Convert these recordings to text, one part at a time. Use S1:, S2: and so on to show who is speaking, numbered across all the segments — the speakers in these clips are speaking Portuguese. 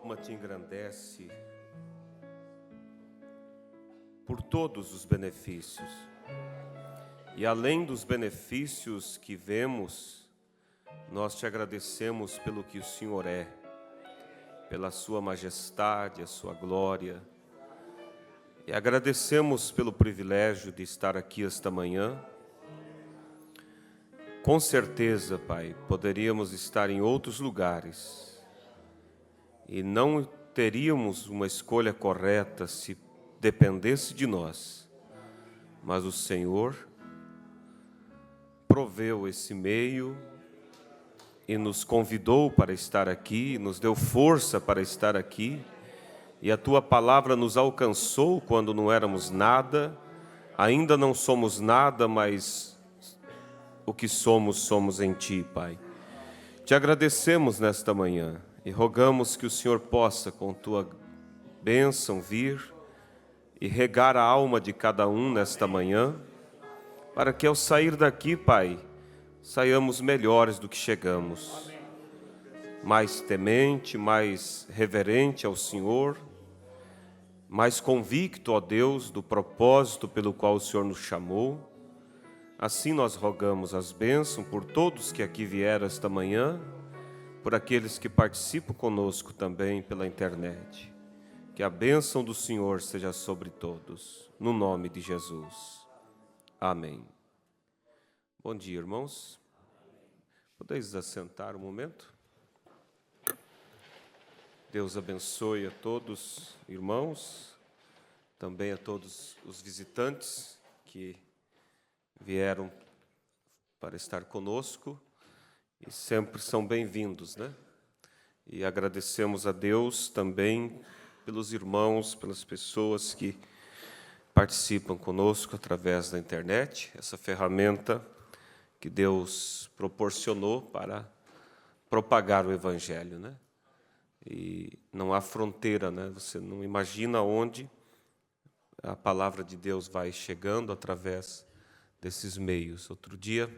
S1: alma te engrandece por todos os benefícios. E além dos benefícios que vemos, nós te agradecemos pelo que o Senhor é, pela sua majestade, a sua glória. E agradecemos pelo privilégio de estar aqui esta manhã. Com certeza, Pai, poderíamos estar em outros lugares e não teríamos uma escolha correta se dependesse de nós. Mas o Senhor proveu esse meio e nos convidou para estar aqui, nos deu força para estar aqui. E a Tua palavra nos alcançou quando não éramos nada, ainda não somos nada, mas o que somos, somos em Ti, Pai. Te agradecemos nesta manhã e rogamos que o Senhor possa, com Tua bênção, vir e regar a alma de cada um nesta manhã, para que ao sair daqui, Pai, saiamos melhores do que chegamos. Mais temente, mais reverente ao Senhor, mais convicto, ó Deus, do propósito pelo qual o Senhor nos chamou. Assim nós rogamos as bênçãos por todos que aqui vieram esta manhã, por aqueles que participam conosco também pela internet. Que a bênção do Senhor seja sobre todos, no nome de Jesus. Amém. Bom dia, irmãos. Podeis assentar um momento? Deus abençoe a todos, irmãos, também a todos os visitantes que vieram para estar conosco e sempre são bem-vindos, né? E agradecemos a Deus também pelos irmãos, pelas pessoas que participam conosco através da internet, essa ferramenta que Deus proporcionou para propagar o Evangelho, né? E não há fronteira, né? Você não imagina onde a palavra de Deus vai chegando através desses meios. Outro dia,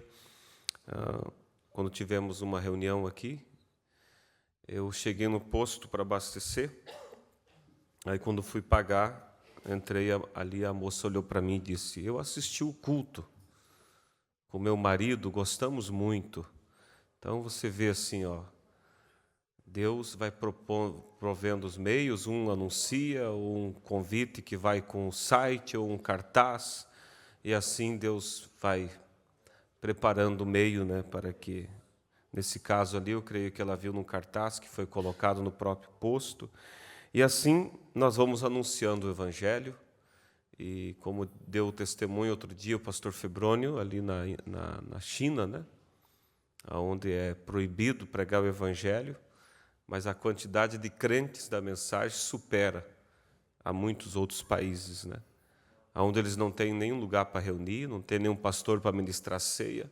S1: quando tivemos uma reunião aqui, eu cheguei no posto para abastecer. Aí, quando fui pagar, entrei ali, a moça olhou para mim e disse: eu assisti o culto com meu marido, gostamos muito. Então, você vê assim, ó, Deus vai provendo os meios, um anuncia, ou um convite que vai com um site, ou um cartaz, e assim Deus vai preparando o meio, né, para que, nesse caso ali, eu creio que ela viu num cartaz que foi colocado no próprio posto, e assim nós vamos anunciando o Evangelho. E como deu o testemunho outro dia o pastor Febrônio, ali na China, né, onde é proibido pregar o Evangelho, mas a quantidade de crentes da mensagem supera a muitos outros países, né, onde eles não têm nenhum lugar para reunir, não tem nenhum pastor para ministrar ceia,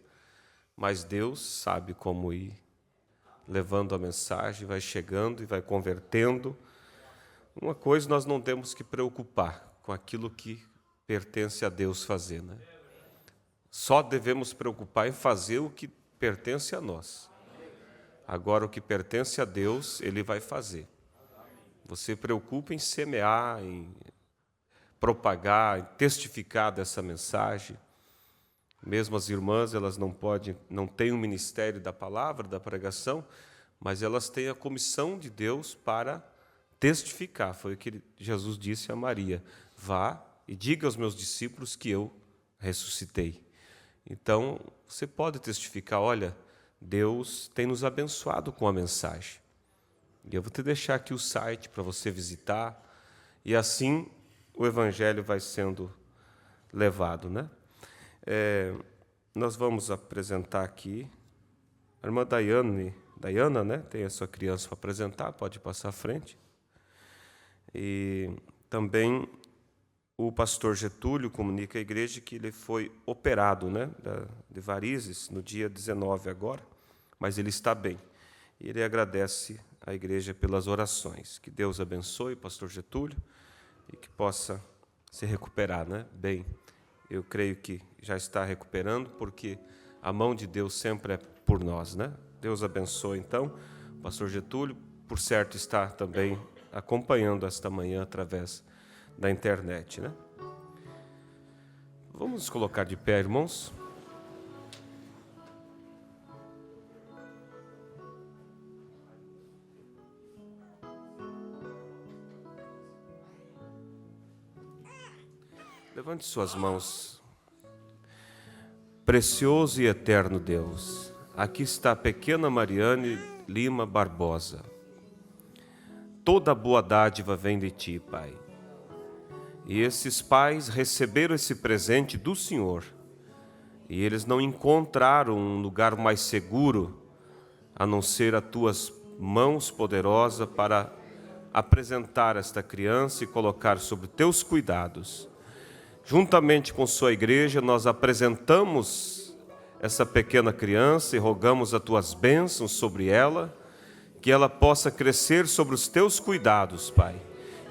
S1: mas Deus sabe como ir levando a mensagem, vai chegando e vai convertendo. Uma coisa nós não temos que preocupar com aquilo que pertence a Deus fazer, né? Só devemos preocupar em fazer o que pertence a nós. Agora, o que pertence a Deus, Ele vai fazer. Você preocupa em semear, em propagar, em testificar dessa mensagem. Mesmo as irmãs, elas não têm o ministério da palavra, da pregação, mas elas têm a comissão de Deus para testificar. Foi o que Jesus disse a Maria: vá e diga aos meus discípulos que eu ressuscitei. Então, você pode testificar: olha, Deus tem nos abençoado com a mensagem. E eu vou te deixar aqui o site para você visitar, e assim o Evangelho vai sendo levado, né? Nós vamos apresentar aqui a irmã Daiana, né? Tem a sua criança para apresentar, pode passar à frente. E também o pastor Getúlio comunica à igreja que ele foi operado, né, de varizes no dia 19 agora, mas ele está bem. E ele agradece à igreja pelas orações. Que Deus abençoe o pastor Getúlio e que possa se recuperar, né, bem. Eu creio que já está recuperando, porque a mão de Deus sempre é por nós, né? Deus abençoe, então, o pastor Getúlio. por certo está também acompanhando esta manhã através da internet, né? Vamos nos colocar de pé, irmãos. Levante suas mãos. Precioso e eterno Deus, aqui está a pequena Mariane Lima Barbosa. Toda boa dádiva vem de Ti, Pai. E esses pais receberam esse presente do Senhor. E eles não encontraram um lugar mais seguro a não ser as Tuas mãos poderosas para apresentar esta criança e colocar sob Teus cuidados. Juntamente com sua igreja, nós apresentamos essa pequena criança e rogamos as Tuas bênçãos sobre ela, que ela possa crescer sobre os Teus cuidados, Pai.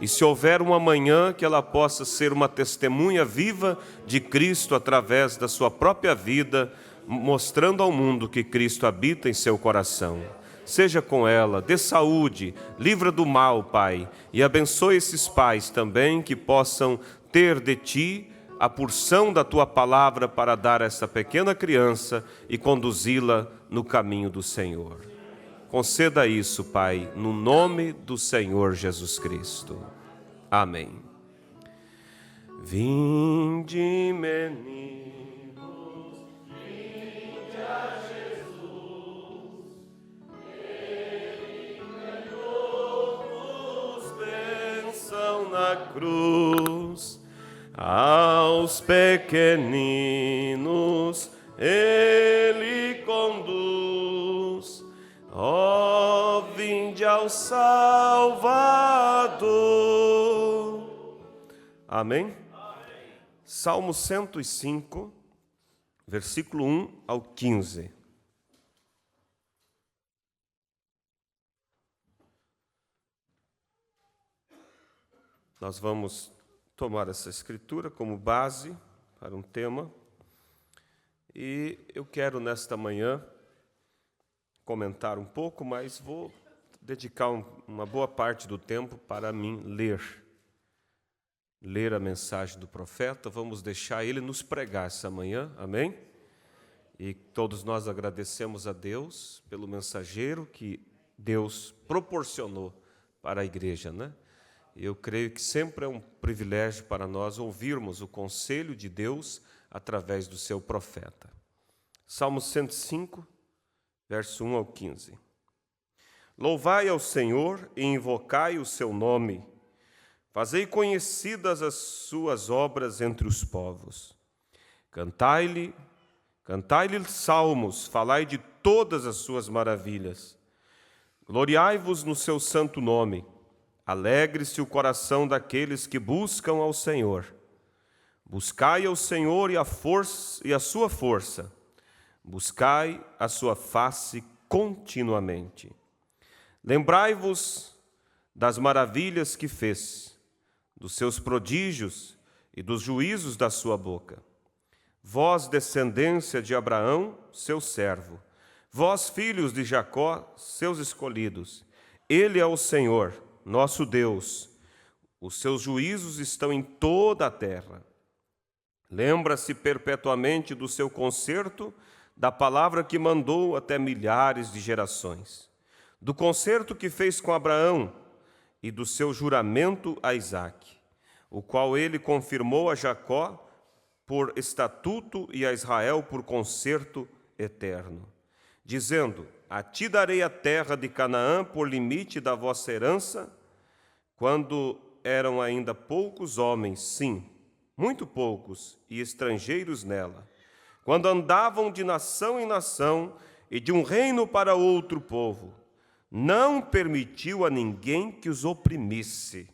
S1: E se houver uma manhã, que ela possa ser uma testemunha viva de Cristo através da sua própria vida, mostrando ao mundo que Cristo habita em seu coração. Seja com ela, dê saúde, livra do mal, Pai, e abençoe esses pais também que possam ter de Ti a porção da Tua palavra para dar a essa pequena criança e conduzi-la no caminho do Senhor. Conceda isso, Pai, no nome do Senhor Jesus Cristo. Amém. Vinde, meninos, vinde a Jesus, Ele ganhou-nos bênção na cruz. Aos pequeninos Ele conduz, ó, vinde ao Salvador. Amém? Salmo 105, versículo 1 ao 15. Nós vamos tomar essa escritura como base para um tema, e eu quero nesta manhã comentar um pouco, mas vou dedicar uma boa parte do tempo para mim ler a mensagem do profeta. Vamos deixar ele nos pregar essa manhã, amém? E todos nós agradecemos a Deus pelo mensageiro que Deus proporcionou para a igreja, né? Eu creio que sempre é um privilégio para nós ouvirmos o conselho de Deus através do seu profeta. Salmo 105, verso 1 ao 15. Louvai ao Senhor e invocai o seu nome. Fazei conhecidas as suas obras entre os povos. Cantai-lhe salmos, falai de todas as suas maravilhas. Gloriai-vos no seu santo nome. Alegre-se o coração daqueles que buscam ao Senhor. Buscai ao Senhor e a sua força. Buscai a sua face continuamente. Lembrai-vos das maravilhas que fez, dos seus prodígios e dos juízos da sua boca. Vós, descendência de Abraão, seu servo, vós, filhos de Jacó, seus escolhidos, Ele é o Senhor, nosso Deus, os seus juízos estão em toda a terra. Lembra-se perpetuamente do seu concerto, da palavra que mandou até milhares de gerações, do concerto que fez com Abraão e do seu juramento a Isaque, o qual ele confirmou a Jacó por estatuto e a Israel por concerto eterno, dizendo: a ti darei a terra de Canaã por limite da vossa herança, quando eram ainda poucos homens, sim, muito poucos, e estrangeiros nela, quando andavam de nação em nação e de um reino para outro povo, não permitiu a ninguém que os oprimisse.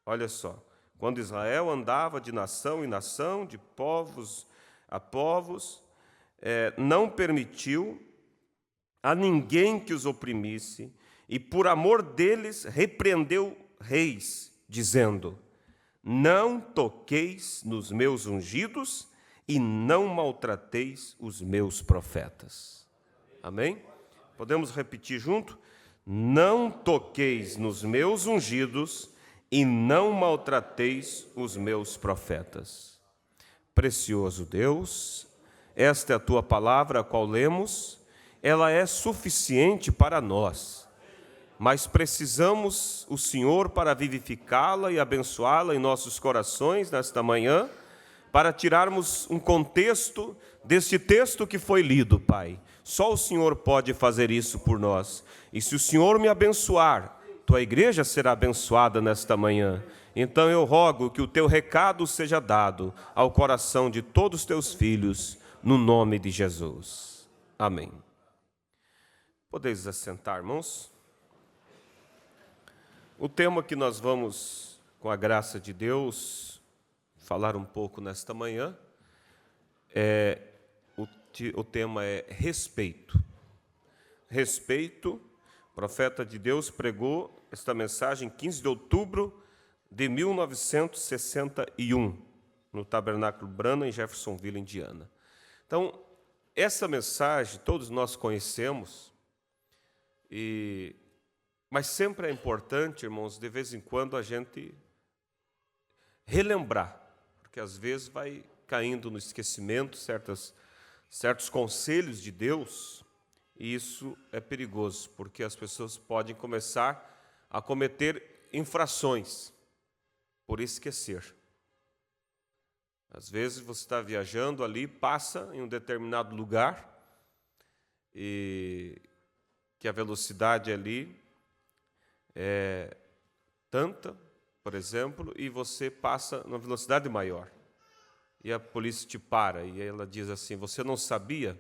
S1: Olha só, quando Israel andava de nação em nação, de povos a povos, não permitiu a ninguém que os oprimisse, e por amor deles repreendeu reis, dizendo: não toqueis nos meus ungidos e não maltrateis os meus profetas. Amém? Podemos repetir junto? não toqueis nos meus ungidos e não maltrateis os meus profetas. Precioso Deus, esta é a tua palavra, a qual lemos, ela é suficiente para nós, mas precisamos o Senhor para vivificá-la e abençoá-la em nossos corações nesta manhã, para tirarmos um contexto deste texto que foi lido, Pai. Só o Senhor pode fazer isso por nós. E se o Senhor me abençoar, tua igreja será abençoada nesta manhã. Então eu rogo que o teu recado seja dado ao coração de todos os teus filhos, no nome de Jesus. Amém. Podeis assentar, irmãos? O tema que nós vamos, com a graça de Deus, falar um pouco nesta manhã, o tema é respeito. Respeito, o profeta de Deus pregou esta mensagem em 15 de outubro de 1961, no Tabernáculo Branham, em Jeffersonville, Indiana. Então, essa mensagem todos nós conhecemos, mas sempre é importante, irmãos, de vez em quando a gente relembrar, porque às vezes vai caindo no esquecimento certos conselhos de Deus, e isso é perigoso, porque as pessoas podem começar a cometer infrações por esquecer. Às vezes você está viajando ali, passa em um determinado lugar, e que a velocidade ali é tanta, por exemplo, e você passa numa velocidade maior. E a polícia te para, e ela diz assim, você não sabia?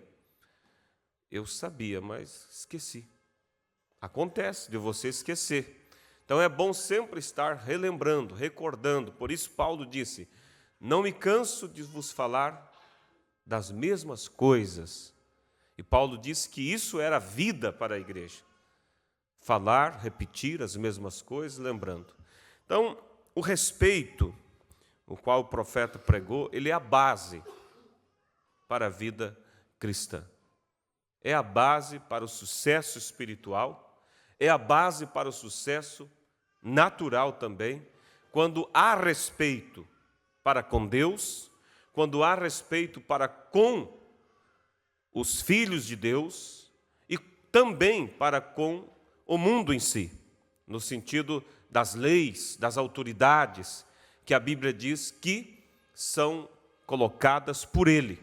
S1: Eu sabia, mas esqueci. Acontece de você esquecer. Então é bom sempre estar relembrando, recordando. Por isso Paulo disse, não me canso de vos falar das mesmas coisas. E Paulo disse que isso era vida para a igreja. Falar, repetir as mesmas coisas, lembrando. Então, o respeito, o qual o profeta pregou, ele é a base para a vida cristã. É a base para o sucesso espiritual, é a base para o sucesso natural também, quando há respeito para com Deus, quando há respeito para com os filhos de Deus e também para com o mundo em si, no sentido das leis, das autoridades, que a Bíblia diz que são colocadas por Ele.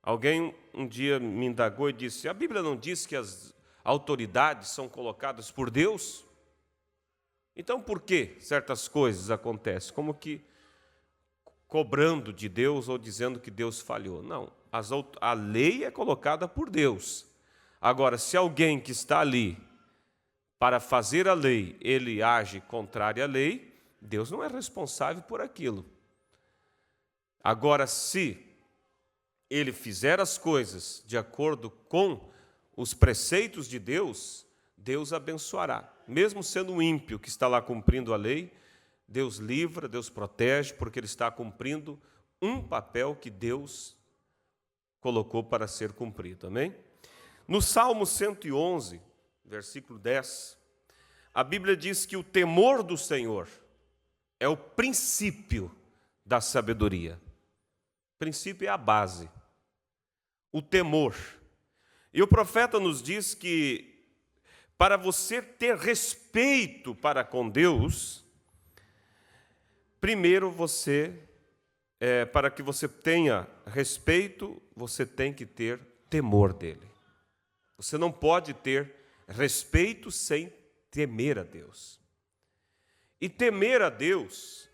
S1: Alguém um dia me indagou e disse, a Bíblia não diz que as autoridades são colocadas por Deus? Então por que certas coisas acontecem? Como que cobrando de Deus ou dizendo que Deus falhou? Não, a lei é colocada por Deus. Agora, se alguém que está ali para fazer a lei, ele age contrário à lei, Deus não é responsável por aquilo. Agora, se ele fizer as coisas de acordo com os preceitos de Deus, Deus abençoará. Mesmo sendo um ímpio que está lá cumprindo a lei, Deus livra, Deus protege, porque ele está cumprindo um papel que Deus colocou para ser cumprido. Amém? No Salmo 111, versículo 10, a Bíblia diz que o temor do Senhor é o princípio da sabedoria. O princípio é a base. O temor. E o profeta nos diz que para você ter respeito para com Deus, primeiro para que você tenha respeito, você tem que ter temor dele. Você não pode ter respeito sem temer a Deus. E temer a Deus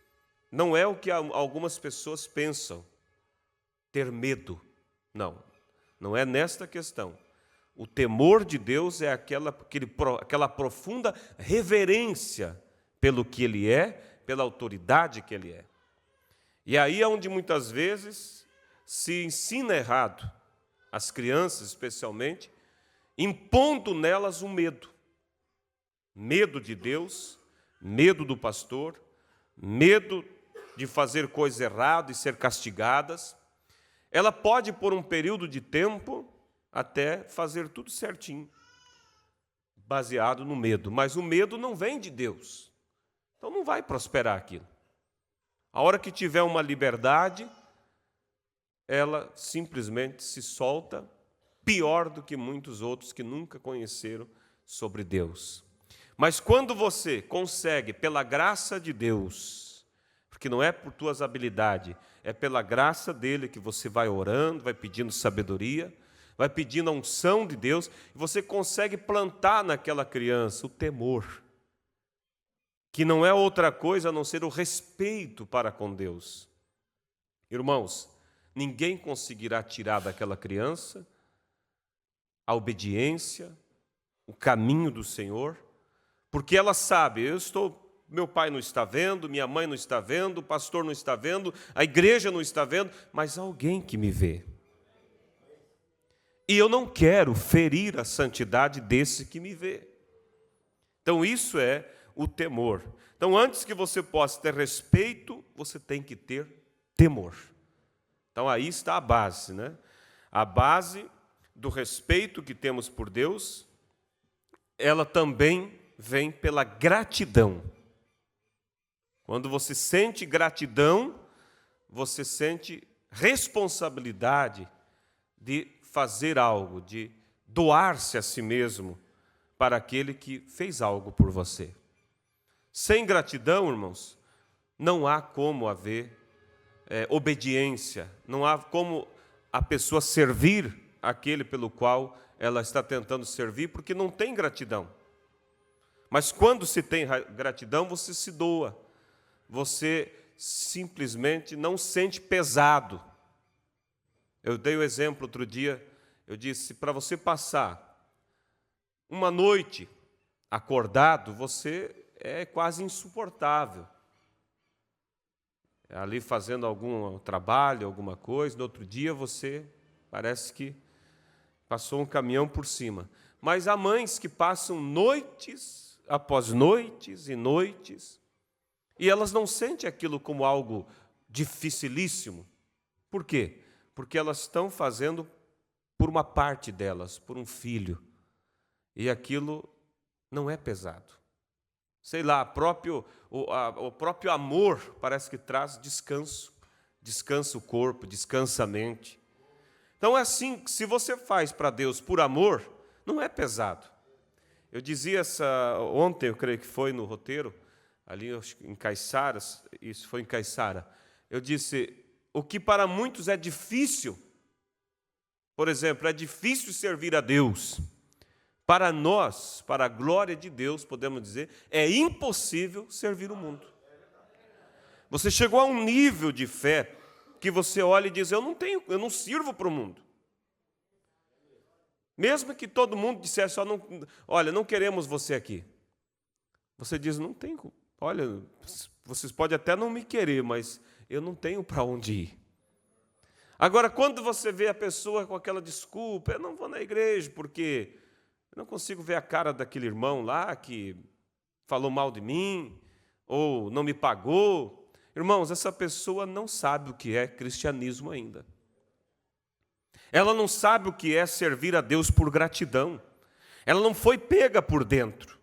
S1: não é o que algumas pessoas pensam, ter medo. Não, não é nesta questão. O temor de Deus é aquela profunda reverência pelo que Ele é, pela autoridade que Ele é. E aí é onde muitas vezes se ensina errado, as crianças especialmente, impondo nelas um medo. Medo de Deus, medo do pastor, medo de fazer coisa errada e ser castigadas. Ela pode, por um período de tempo, até fazer tudo certinho. baseado no medo. Mas o medo não vem de Deus. Então não vai prosperar aquilo. A hora que tiver uma liberdade, ela simplesmente se solta, pior do que muitos outros que nunca conheceram sobre Deus. Mas quando você consegue, pela graça de Deus, porque não é por tuas habilidades, é pela graça dele que você vai orando, vai pedindo sabedoria, vai pedindo a unção de Deus, e você consegue plantar naquela criança o temor, que não é outra coisa a não ser o respeito para com Deus. Irmãos, ninguém conseguirá tirar daquela criança a obediência, o caminho do Senhor, porque ela sabe, meu pai não está vendo, minha mãe não está vendo, o pastor não está vendo, a igreja não está vendo, mas há alguém que me vê. E eu não quero ferir a santidade desse que me vê. Então isso é o temor. Então antes que você possa ter respeito, você tem que ter temor. Então aí está a base, né? A base do respeito que temos por Deus, ela também vem pela gratidão. Quando você sente gratidão, você sente responsabilidade de fazer algo, de doar-se a si mesmo para aquele que fez algo por você. Sem gratidão, irmãos, não há como haver obediência, não há como a pessoa servir aquele pelo qual ela está tentando servir, porque não tem gratidão. Mas quando se tem gratidão, você se doa, você simplesmente não sente pesado. Eu dei o exemplo outro dia, eu disse, para você passar uma noite acordado, você é quase insuportável. Ali fazendo algum trabalho, alguma coisa, no outro dia você parece que passou um caminhão por cima. Mas há mães que passam noites após noites e noites, e elas não sentem aquilo como algo dificilíssimo. Por quê? Porque elas estão fazendo por uma parte delas, por um filho. E aquilo não é pesado. Sei lá, o próprio amor parece que traz descanso. Descansa o corpo, descansa a mente. Então é assim, se você faz para Deus por amor, não é pesado. Eu dizia ontem, eu creio que foi no roteiro, ali em Caiçara, isso foi em Caiçara, eu disse, o que para muitos é difícil, por exemplo, é difícil servir a Deus. Para nós, para a glória de Deus, podemos dizer, é impossível servir o mundo. Você chegou a um nível de fé que você olha e diz, eu não sirvo para o mundo. Mesmo que todo mundo dissesse, olha, não queremos você aqui. Você diz, não tenho, olha, vocês podem até não me querer, mas eu não tenho para onde ir. Agora, quando você vê a pessoa com aquela desculpa, eu não vou na igreja porque eu não consigo ver a cara daquele irmão lá que falou mal de mim, ou não me pagou. Irmãos, essa pessoa não sabe o que é cristianismo ainda. Ela não sabe o que é servir a Deus por gratidão. Ela não foi pega por dentro.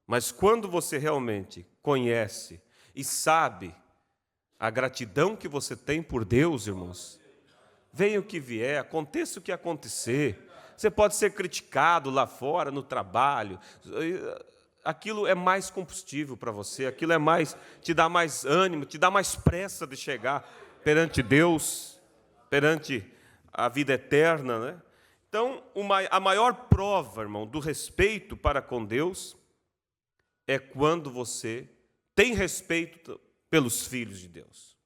S1: Mas quando você realmente conhece e sabe a gratidão que você tem por Deus, irmãos, venha o que vier, aconteça o que acontecer, você pode ser criticado lá fora, no trabalho, aquilo é mais combustível para você, aquilo te dá mais ânimo, te dá mais pressa de chegar perante Deus, perante a vida eterna, né? Então, a maior prova, irmão, do respeito para com Deus é quando você tem respeito pelos filhos de Deus.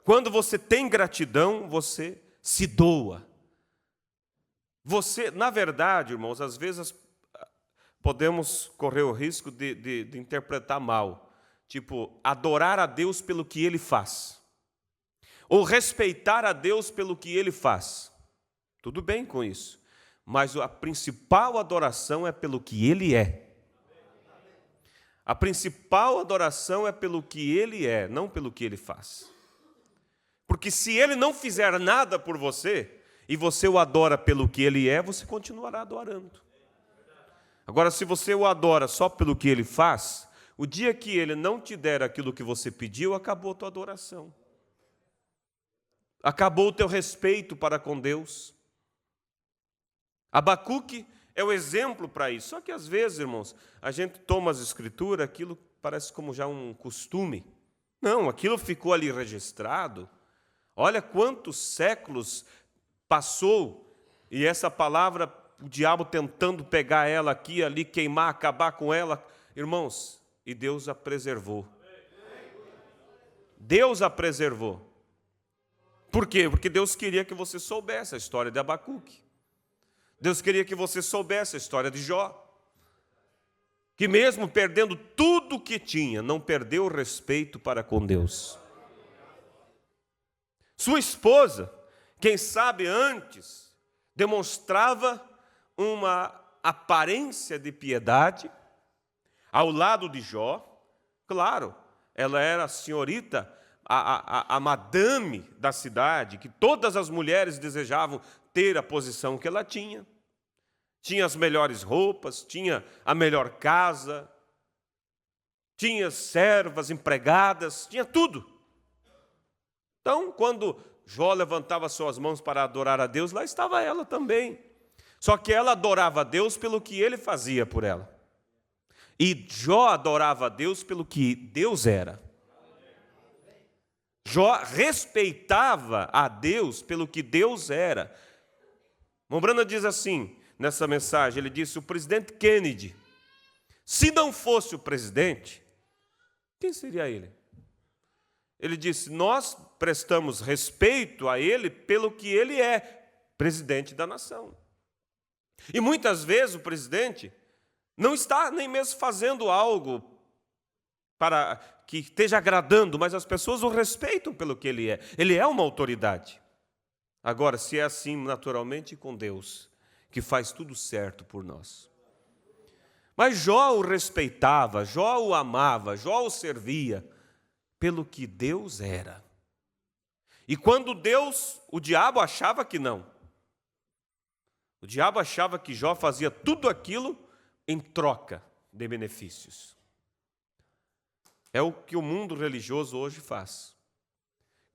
S1: Quando você tem gratidão, você se doa. Você, na verdade, irmãos, às vezes podemos correr o risco de interpretar mal. Tipo, adorar a Deus pelo que Ele faz. Ou respeitar a Deus pelo que Ele faz. Tudo bem com isso. Mas a principal adoração é pelo que Ele é. A principal adoração é pelo que Ele é, não pelo que Ele faz. Porque se Ele não fizer nada por você, e você o adora pelo que ele é, você continuará adorando. Agora, se você o adora só pelo que ele faz, o dia que ele não te der aquilo que você pediu, acabou a tua adoração. Acabou o teu respeito para com Deus. Abacuque é o exemplo para isso. Só que às vezes, irmãos, a gente toma as escrituras, aquilo parece como já um costume. Não, aquilo ficou ali registrado. Olha quantos séculos passou, e essa palavra, o diabo tentando pegar ela aqui, ali, queimar, acabar com ela. Irmãos, e Deus a preservou. Deus a preservou. Por quê? Porque Deus queria que você soubesse a história de Abacuque. Deus queria que você soubesse a história de Jó. Que mesmo perdendo tudo o que tinha, não perdeu o respeito para com Deus. Sua esposa, quem sabe antes, demonstrava uma aparência de piedade ao lado de Jó. Claro, ela era a senhorita, a madame da cidade, que todas as mulheres desejavam ter a posição que ela tinha. Tinha as melhores roupas, tinha a melhor casa, tinha servas, empregadas, tinha tudo. Então, quando Jó levantava suas mãos para adorar a Deus, lá estava ela também. Só que ela adorava a Deus pelo que ele fazia por ela. E Jó adorava a Deus pelo que Deus era. Jó respeitava a Deus pelo que Deus era. Mombrana diz assim, nessa mensagem, ele disse, o presidente Kennedy, se não fosse o presidente, quem seria ele? Ele disse, nós prestamos respeito a ele pelo que ele é, presidente da nação. E muitas vezes o presidente não está nem mesmo fazendo algo para que esteja agradando, mas as pessoas o respeitam pelo que ele é. Ele é uma autoridade. Agora, se é assim naturalmente com Deus, que faz tudo certo por nós. Mas Jó o respeitava, Jó o amava, Jó o servia pelo que Deus era. E quando o diabo achava que não. O diabo achava que Jó fazia tudo aquilo em troca de benefícios. É o que o mundo religioso hoje faz.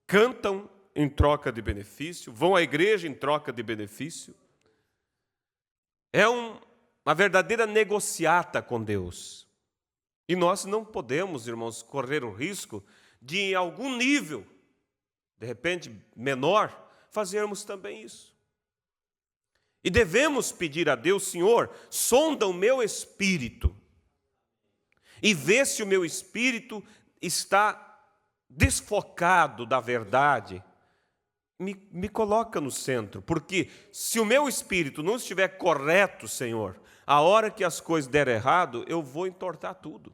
S1: Cantam em troca de benefício, vão à igreja em troca de benefício. É uma verdadeira negociata com Deus. E nós não podemos, irmãos, correr o risco de, em algum nível, de repente menor, fazermos também isso. E devemos pedir a Deus, Senhor, sonda o meu espírito e vê se o meu espírito está desfocado da verdade. Me coloca no centro, porque se o meu espírito não estiver correto, Senhor, a hora que as coisas derem errado, eu vou entortar tudo.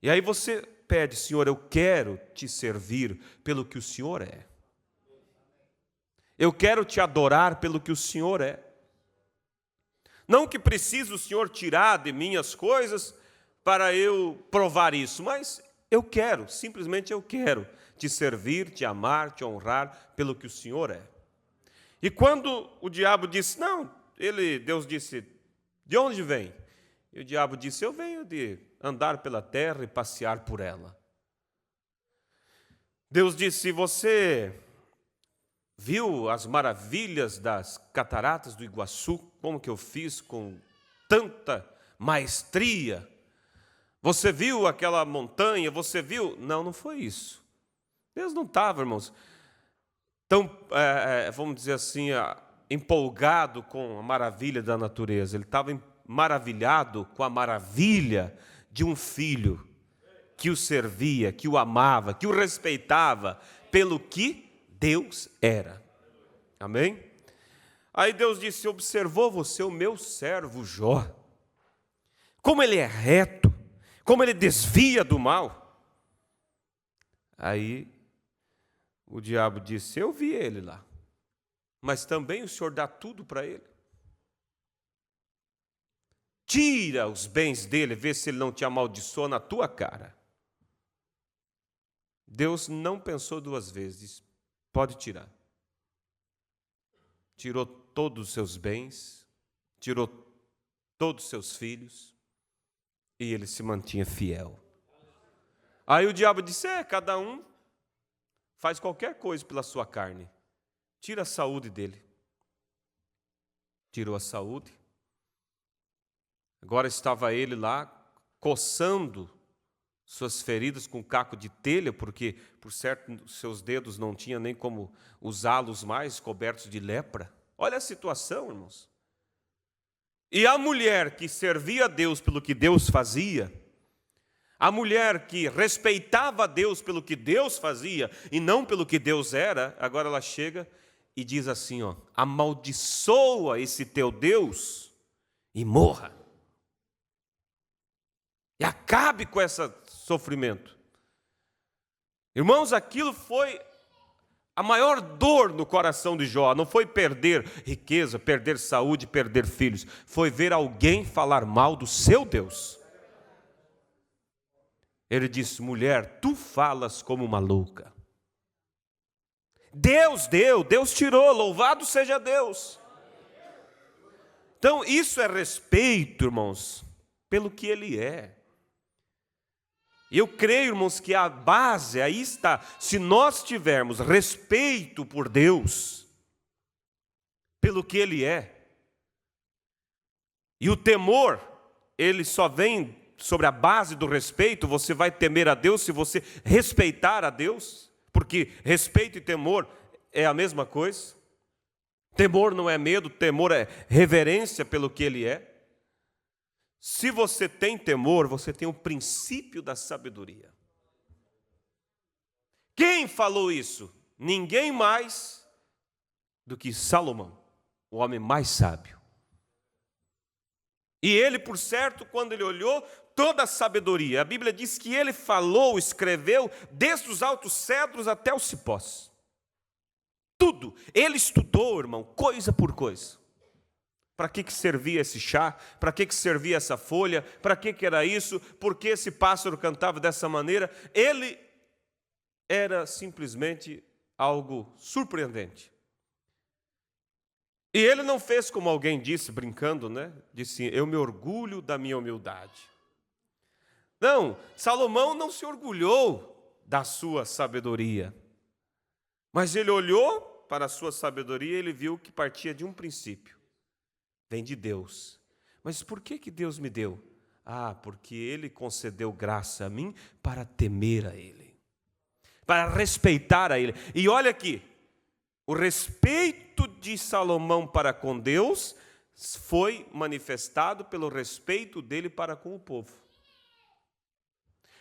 S1: E aí você pede, Senhor, eu quero te servir pelo que o Senhor é. Eu quero te adorar pelo que o Senhor é. Não que precise o Senhor tirar de mim as coisas para eu provar isso, mas eu quero, simplesmente eu quero te servir, te amar, te honrar pelo que o Senhor é. E quando o diabo disse, não, Deus disse, de onde vem? E o diabo disse, eu venho de andar pela terra e passear por ela. Deus disse, você viu as maravilhas das cataratas do Iguaçu, como que eu fiz com tanta maestria? Você viu aquela montanha? Você viu? Não, não foi isso. Deus não estava, irmãos, tão, vamos dizer assim, empolgado com a maravilha da natureza. Ele estava maravilhado com a maravilha de um filho que o servia, que o amava, que o respeitava pelo que Deus era. Amém? Aí Deus disse, observou você o meu servo Jó, como ele é reto, como ele desvia do mal. Aí o diabo disse, eu vi ele lá, mas também o Senhor dá tudo para ele. Tira os bens dele, vê se ele não te amaldiçoa na tua cara. Deus não pensou duas vezes, pode tirar. tirou todos os seus bens, tirou todos os seus filhos, e ele se mantinha fiel. Aí o diabo disse, cada um faz qualquer coisa pela sua carne. Tira a saúde dele. Tirou a saúde. Agora estava ele lá, coçando suas feridas com caco de telha, porque, por certo, seus dedos não tinham nem como usá-los mais, cobertos de lepra. Olha a situação, irmãos. E a mulher que servia a Deus pelo que Deus fazia, a mulher que respeitava a Deus pelo que Deus fazia e não pelo que Deus era, agora ela chega e diz assim, amaldiçoa esse teu Deus e morra. E acabe com esse sofrimento. Irmãos, aquilo foi a maior dor no coração de Jó. Não foi perder riqueza, perder saúde, perder filhos. Foi ver alguém falar mal do seu Deus. Ele disse, mulher, tu falas como uma louca. Deus deu, Deus tirou, louvado seja Deus. Então, isso é respeito, irmãos, pelo que Ele é. Eu creio, irmãos, que a base, aí está, se nós tivermos respeito por Deus, pelo que Ele é, e o temor, ele só vem sobre a base do respeito, você vai temer a Deus se você respeitar a Deus, porque respeito e temor é a mesma coisa. Temor não é medo, temor é reverência pelo que Ele é. Se você tem temor, você tem o princípio da sabedoria. Quem falou isso? Ninguém mais do que Salomão, o homem mais sábio. E ele, por certo, quando ele olhou toda a sabedoria, a Bíblia diz que ele falou, escreveu, desde os altos cedros até os cipós. Tudo. Ele estudou, irmão, coisa por coisa. Para que servia esse chá? Para que servia essa folha? Para que era isso? Por que esse pássaro cantava dessa maneira? Ele era simplesmente algo surpreendente. E ele não fez como alguém disse, brincando, né? Disse, eu me orgulho da minha humildade. Não, Salomão não se orgulhou da sua sabedoria. Mas ele olhou para a sua sabedoria e ele viu que partia de um princípio. Vem de Deus. Mas por que Deus me deu? Porque Ele concedeu graça a mim para temer a Ele, para respeitar a Ele. E olha aqui, o respeito de Salomão para com Deus foi manifestado pelo respeito dele para com o povo.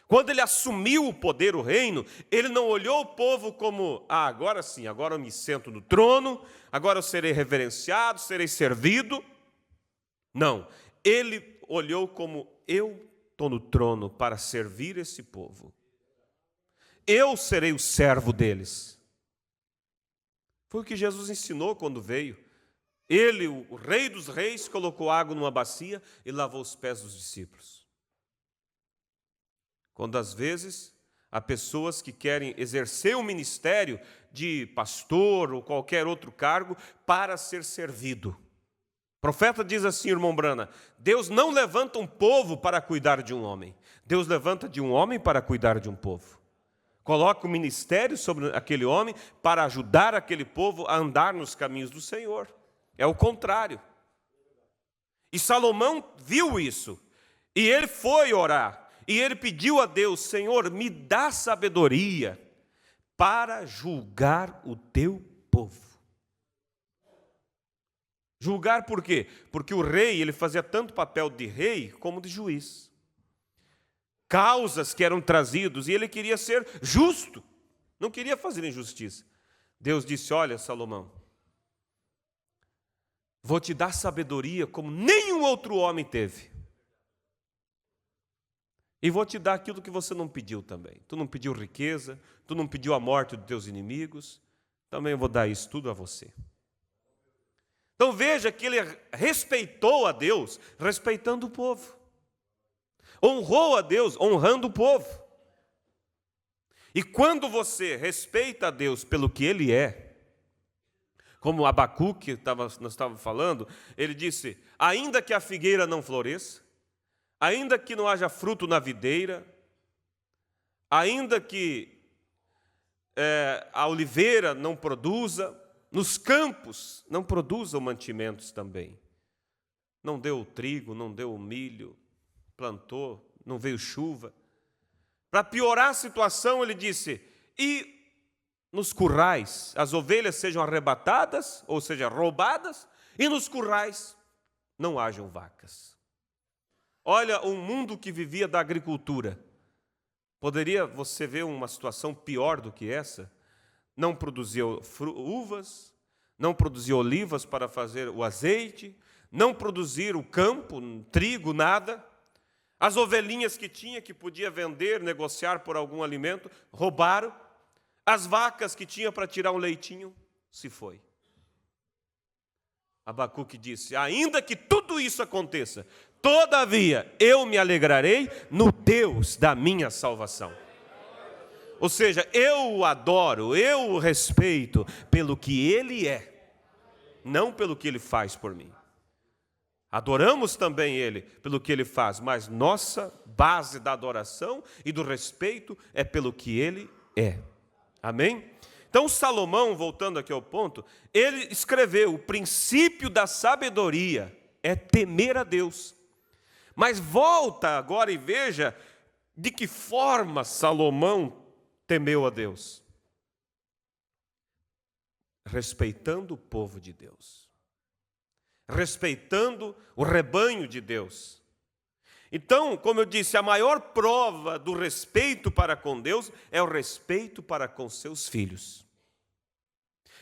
S1: Quando ele assumiu o poder, o reino, ele não olhou o povo como, agora sim, agora eu me sento no trono, agora eu serei reverenciado, serei servido. Não, ele olhou como, eu estou no trono para servir esse povo. Eu serei o servo deles. Foi o que Jesus ensinou quando veio. Ele, o Rei dos Reis, colocou água numa bacia e lavou os pés dos discípulos. Quando às vezes há pessoas que querem exercer o ministério de pastor ou qualquer outro cargo para ser servido. O profeta diz assim, irmão Brana, Deus não levanta um povo para cuidar de um homem. Deus levanta de um homem para cuidar de um povo. Coloca o ministério sobre aquele homem para ajudar aquele povo a andar nos caminhos do Senhor. É o contrário. E Salomão viu isso. E ele foi orar. E ele pediu a Deus, Senhor, me dá sabedoria para julgar o teu povo. Julgar por quê? Porque o rei, ele fazia tanto papel de rei como de juiz. Causas que eram trazidos e ele queria ser justo. Não queria fazer injustiça. Deus disse, olha, Salomão, vou te dar sabedoria como nenhum outro homem teve. E vou te dar aquilo que você não pediu também. Tu não pediu riqueza, tu não pediu a morte dos teus inimigos, também vou dar isso tudo a você. Então veja que ele respeitou a Deus, respeitando o povo. Honrou a Deus, honrando o povo. E quando você respeita a Deus pelo que Ele é, como Abacuque nós estávamos falando, ele disse: ainda que a figueira não floresça, ainda que não haja fruto na videira, ainda que a oliveira não produza, nos campos não produzam mantimentos também. Não deu o trigo, não deu o milho, plantou, não veio chuva. Para piorar a situação, ele disse: e nos currais as ovelhas sejam arrebatadas, ou seja, roubadas, e nos currais não hajam vacas. Olha, um mundo que vivia da agricultura. Poderia você ver uma situação pior do que essa? Não produzia uvas, não produzia olivas para fazer o azeite, não produzir o campo, trigo, nada. As ovelhinhas que tinha, que podia vender, negociar por algum alimento, roubaram. As vacas que tinha para tirar um leitinho, se foi. Abacuque disse: ainda que tudo isso aconteça, todavia eu me alegrarei no Deus da minha salvação. Ou seja, eu o adoro, eu o respeito pelo que Ele é, não pelo que Ele faz por mim. Adoramos também Ele pelo que Ele faz, mas nossa base da adoração e do respeito é pelo que Ele é. Amém? Então Salomão, voltando aqui ao ponto, ele escreveu: o princípio da sabedoria é temer a Deus. Mas volta agora e veja de que forma Salomão temeu a Deus. Respeitando o povo de Deus. Respeitando o rebanho de Deus. Então, como eu disse, a maior prova do respeito para com Deus é o respeito para com seus filhos.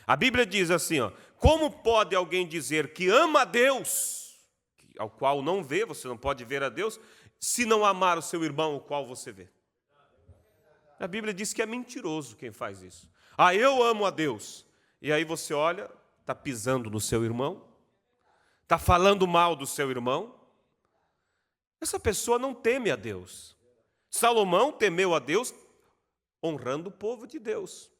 S1: A Bíblia diz assim, como pode alguém dizer que ama a Deus, ao qual não vê, você não pode ver a Deus, se não amar o seu irmão, o qual você vê? A Bíblia diz que é mentiroso quem faz isso. Eu amo a Deus. E aí você olha, está pisando no seu irmão, está falando mal do seu irmão. Essa pessoa não teme a Deus. Salomão temeu a Deus, honrando o povo de Deus.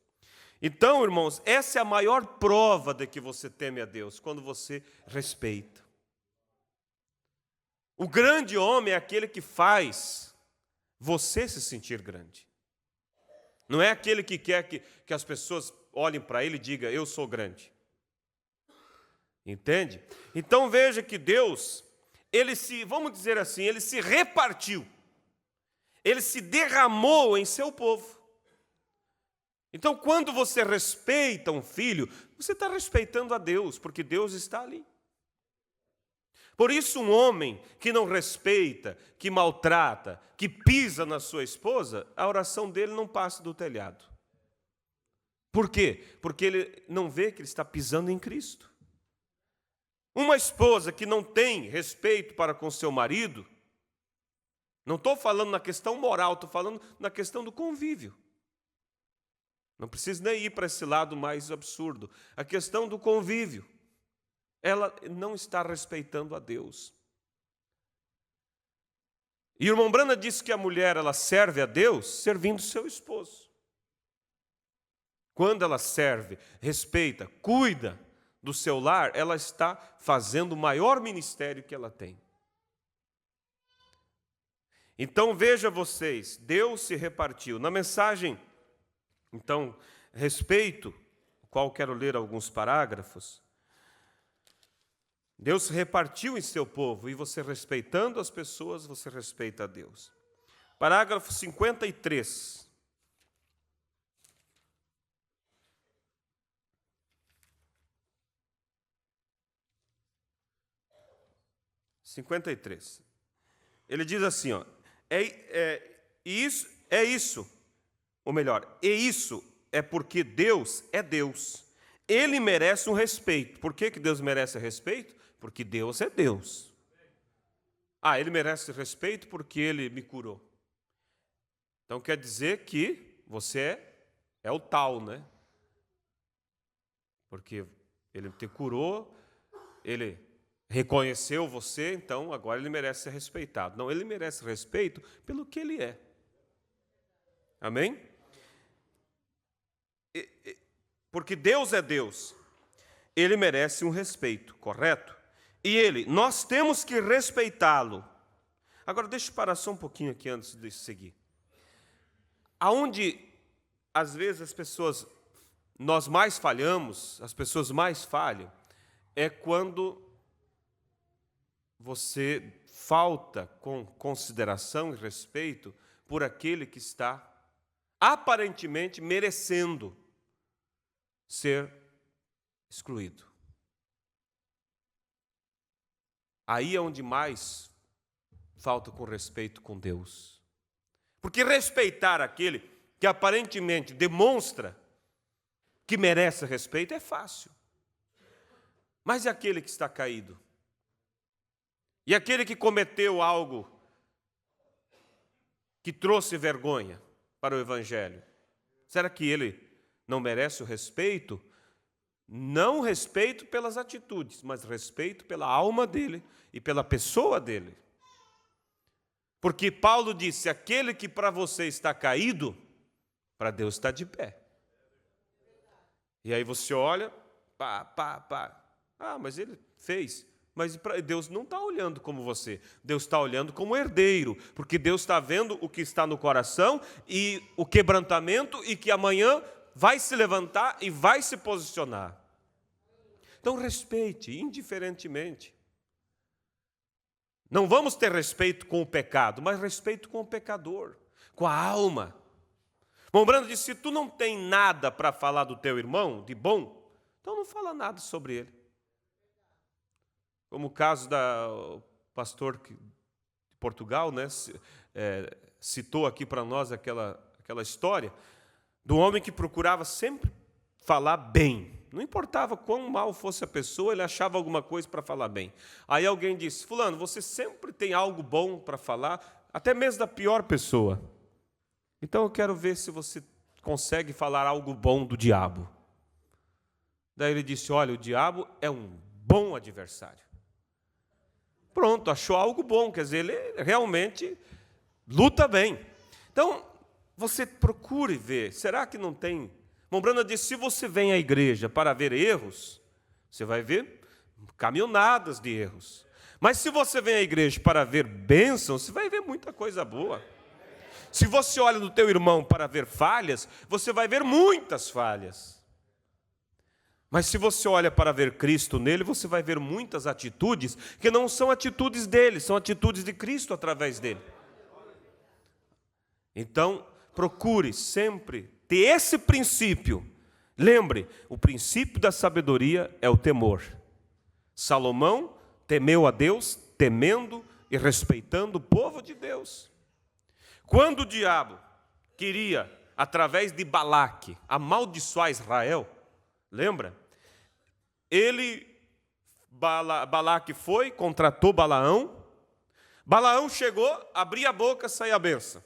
S1: Então, irmãos, essa é a maior prova de que você teme a Deus, quando você respeita. O grande homem é aquele que faz você se sentir grande. Não é aquele que quer que as pessoas olhem para ele e digam: eu sou grande. Entende? Então veja que Deus, vamos dizer assim, ele se repartiu. Ele se derramou em seu povo. Então, quando você respeita um filho, você está respeitando a Deus, porque Deus está ali. Por isso, um homem que não respeita, que maltrata, que pisa na sua esposa, a oração dele não passa do telhado. Por quê? Porque ele não vê que ele está pisando em Cristo. Uma esposa que não tem respeito para com seu marido, não estou falando na questão moral, estou falando na questão do convívio. Não preciso nem ir para esse lado mais absurdo. A questão do convívio. Ela não está respeitando a Deus. E o irmão Brana disse que a mulher ela serve a Deus servindo seu esposo. Quando ela serve, respeita, cuida do seu lar, ela está fazendo o maior ministério que ela tem. Então veja vocês, Deus se repartiu. Na mensagem, então, respeito, o qual quero ler alguns parágrafos, Deus se repartiu em seu povo, e você respeitando as pessoas, você respeita a Deus. Parágrafo 53. Ele diz assim, isso é porque Deus é Deus. Ele merece um respeito. Por que Deus merece respeito? Porque Deus é Deus. Ele merece respeito porque Ele me curou. Então quer dizer que você é o tal, né? Porque Ele te curou, Ele reconheceu você, então agora Ele merece ser respeitado. Não, Ele merece respeito pelo que Ele é. Amém? Porque Deus é Deus. ele merece um respeito, correto? E nós temos que respeitá-lo. Agora, deixa eu parar só um pouquinho aqui antes de seguir. Aonde, às vezes, nós mais falhamos, as pessoas mais falham, é quando você falta com consideração e respeito por aquele que está aparentemente merecendo ser excluído. Aí é onde mais falta com respeito com Deus. Porque respeitar aquele que aparentemente demonstra que merece respeito é fácil. Mas e aquele que está caído? E aquele que cometeu algo que trouxe vergonha para o Evangelho? Será que ele não merece o respeito? Não respeito pelas atitudes, mas respeito pela alma dele e pela pessoa dele. Porque Paulo disse, aquele que para você está caído, para Deus está de pé. E aí você olha, mas ele fez. Mas Deus não está olhando como você, Deus está olhando como herdeiro, porque Deus está vendo o que está no coração e o quebrantamento, e que amanhã vai se levantar e vai se posicionar. Então respeite, indiferentemente. Não vamos ter respeito com o pecado, mas respeito com o pecador, com a alma. Mombrando disse, se tu não tem nada para falar do teu irmão, de bom, então não fala nada sobre ele. Como o caso do pastor de Portugal, né, citou aqui para nós aquela história do homem que procurava sempre falar bem. Não importava quão mal fosse a pessoa, ele achava alguma coisa para falar bem. Aí alguém disse, fulano, você sempre tem algo bom para falar, até mesmo da pior pessoa. Então eu quero ver se você consegue falar algo bom do diabo. Daí ele disse, olha, o diabo é um bom adversário. Pronto, achou algo bom, quer dizer, ele realmente luta bem. Então, você procure ver, será que não tem... Mombrana disse, se você vem à igreja para ver erros, você vai ver caminhonadas de erros. Mas se você vem à igreja para ver bênçãos, você vai ver muita coisa boa. Se você olha no teu irmão para ver falhas, você vai ver muitas falhas. Mas se você olha para ver Cristo nele, você vai ver muitas atitudes que não são atitudes dele, são atitudes de Cristo através dele. Então, procure sempre ter esse princípio. Lembre, o princípio da sabedoria é o temor. Salomão temeu a Deus, temendo e respeitando o povo de Deus. Quando o diabo queria, através de Balaque, amaldiçoar Israel, lembra? Balaque foi, contratou Balaão. Balaão chegou, abria a boca, saía a bênção.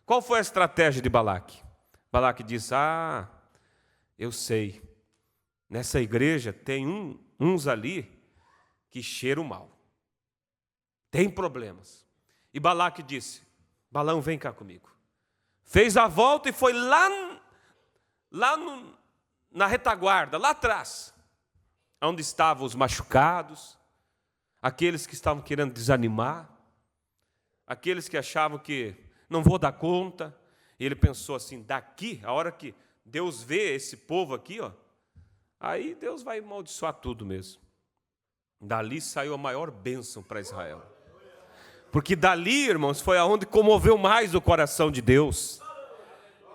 S1: Qual foi a estratégia de Balaque? Balaque disse, eu sei, nessa igreja tem uns ali que cheiram mal. Tem problemas. E Balaque disse, Balaão, vem cá comigo. Fez a volta e foi na retaguarda, lá atrás, onde estavam os machucados, aqueles que estavam querendo desanimar, aqueles que achavam que não vou dar conta. E ele pensou assim, daqui, a hora que Deus vê esse povo aqui, aí Deus vai amaldiçoar tudo mesmo. Dali saiu a maior bênção para Israel. Porque dali, irmãos, foi aonde comoveu mais o coração de Deus.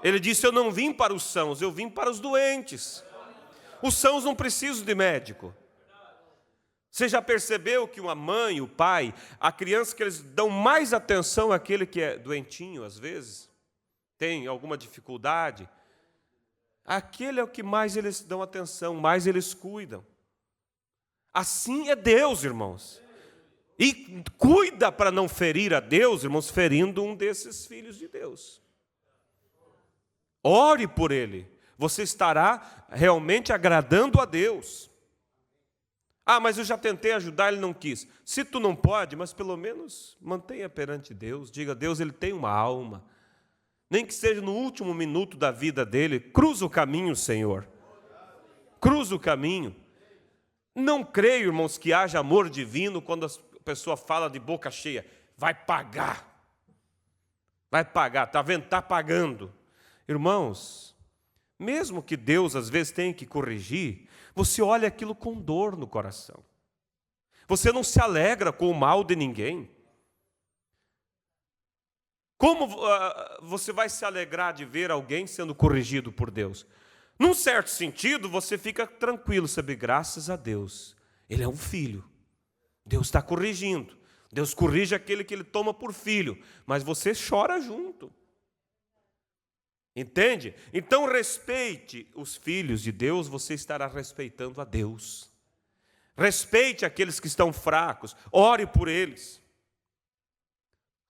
S1: Ele disse, eu não vim para os sãos, eu vim para os doentes. Os sãos não precisam de médico. Você já percebeu que uma mãe, o pai, a criança que eles dão mais atenção àquele que é doentinho, às vezes, tem alguma dificuldade, aquele é o que mais eles dão atenção, mais eles cuidam. Assim é Deus, irmãos. E cuida para não ferir a Deus, irmãos, ferindo um desses filhos de Deus. Ore por ele. Você estará realmente agradando a Deus. Mas eu já tentei ajudar, ele não quis. Se tu não pode, mas pelo menos mantenha perante Deus. Diga, Deus, ele tem uma alma. Nem que seja no último minuto da vida dele, cruza o caminho, Senhor. Cruza o caminho. Não creio, irmãos, que haja amor divino quando a pessoa fala de boca cheia. Vai pagar. Vai pagar, está vendo? Está pagando. Irmãos, mesmo que Deus às vezes tenha que corrigir, você olha aquilo com dor no coração. Você não se alegra com o mal de ninguém. Como você vai se alegrar de ver alguém sendo corrigido por Deus? Num certo sentido, você fica tranquilo, sabe? Graças a Deus. Ele é um filho. Deus está corrigindo. Deus corrige aquele que ele toma por filho. Mas você chora junto. Entende? Então respeite os filhos de Deus, você estará respeitando a Deus. Respeite aqueles que estão fracos. Ore por eles.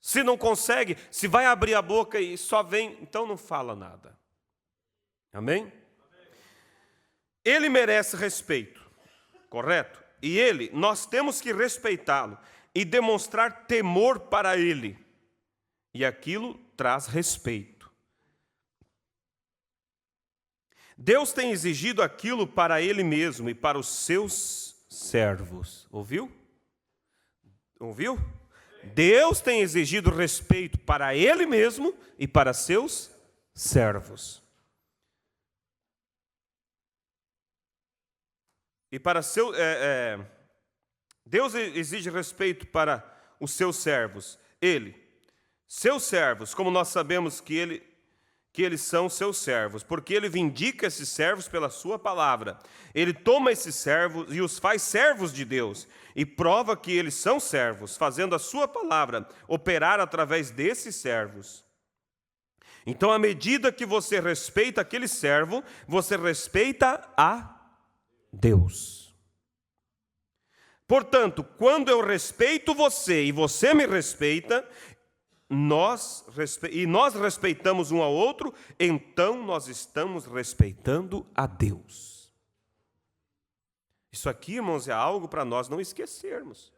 S1: Se não consegue, se vai abrir a boca e só vem, então não fala nada. Amém? Ele merece respeito, correto? E nós temos que respeitá-lo e demonstrar temor para ele. E aquilo traz respeito. Deus tem exigido aquilo para ele mesmo e para os seus servos. Ouviu? Ouviu? Deus tem exigido respeito para ele mesmo e para seus servos. E para Deus exige respeito para os seus servos. Seus servos, como nós sabemos que eles são seus servos, porque ele vindica esses servos pela sua palavra. Ele toma esses servos e os faz servos de Deus, e prova que eles são servos, fazendo a sua palavra operar através desses servos. Então, à medida que você respeita aquele servo, você respeita a Deus. Portanto, quando eu respeito você e você me respeita, nós respeitamos um ao outro, então nós estamos respeitando a Deus. Isso aqui, irmãos, é algo para nós não esquecermos.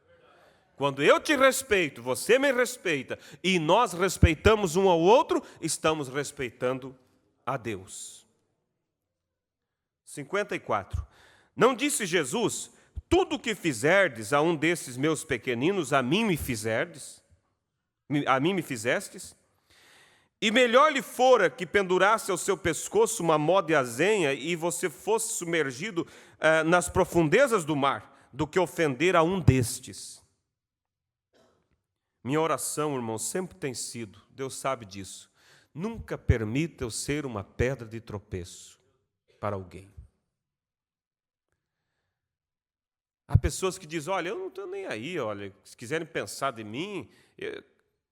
S1: Quando eu te respeito, você me respeita, e nós respeitamos um ao outro, estamos respeitando a Deus. 54. Não disse Jesus: tudo o que fizerdes a um desses meus pequeninos, a mim me fizestes? E melhor lhe fora que pendurasse ao seu pescoço uma mó de azenha e você fosse submergido nas profundezas do mar, do que ofender a um destes. Minha oração, irmão, sempre tem sido, Deus sabe disso, nunca permita eu ser uma pedra de tropeço para alguém. Há pessoas que dizem: olha, eu não estou nem aí, olha, se quiserem pensar de mim.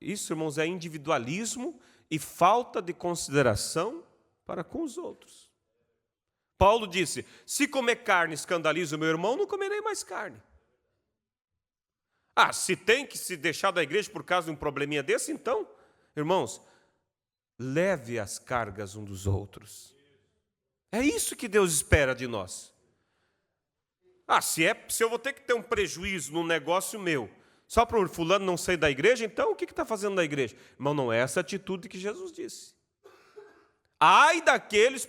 S1: Isso, irmãos, é individualismo e falta de consideração para com os outros. Paulo disse: se comer carne escandaliza o meu irmão, não comerei mais carne. Se tem que se deixar da igreja por causa de um probleminha desse, então, irmãos, leve as cargas um dos outros. É isso que Deus espera de nós. Se eu vou ter que ter um prejuízo num negócio meu, só para o fulano não sair da igreja, então o que está fazendo na igreja? Irmão, não é essa atitude que Jesus disse. Ai daqueles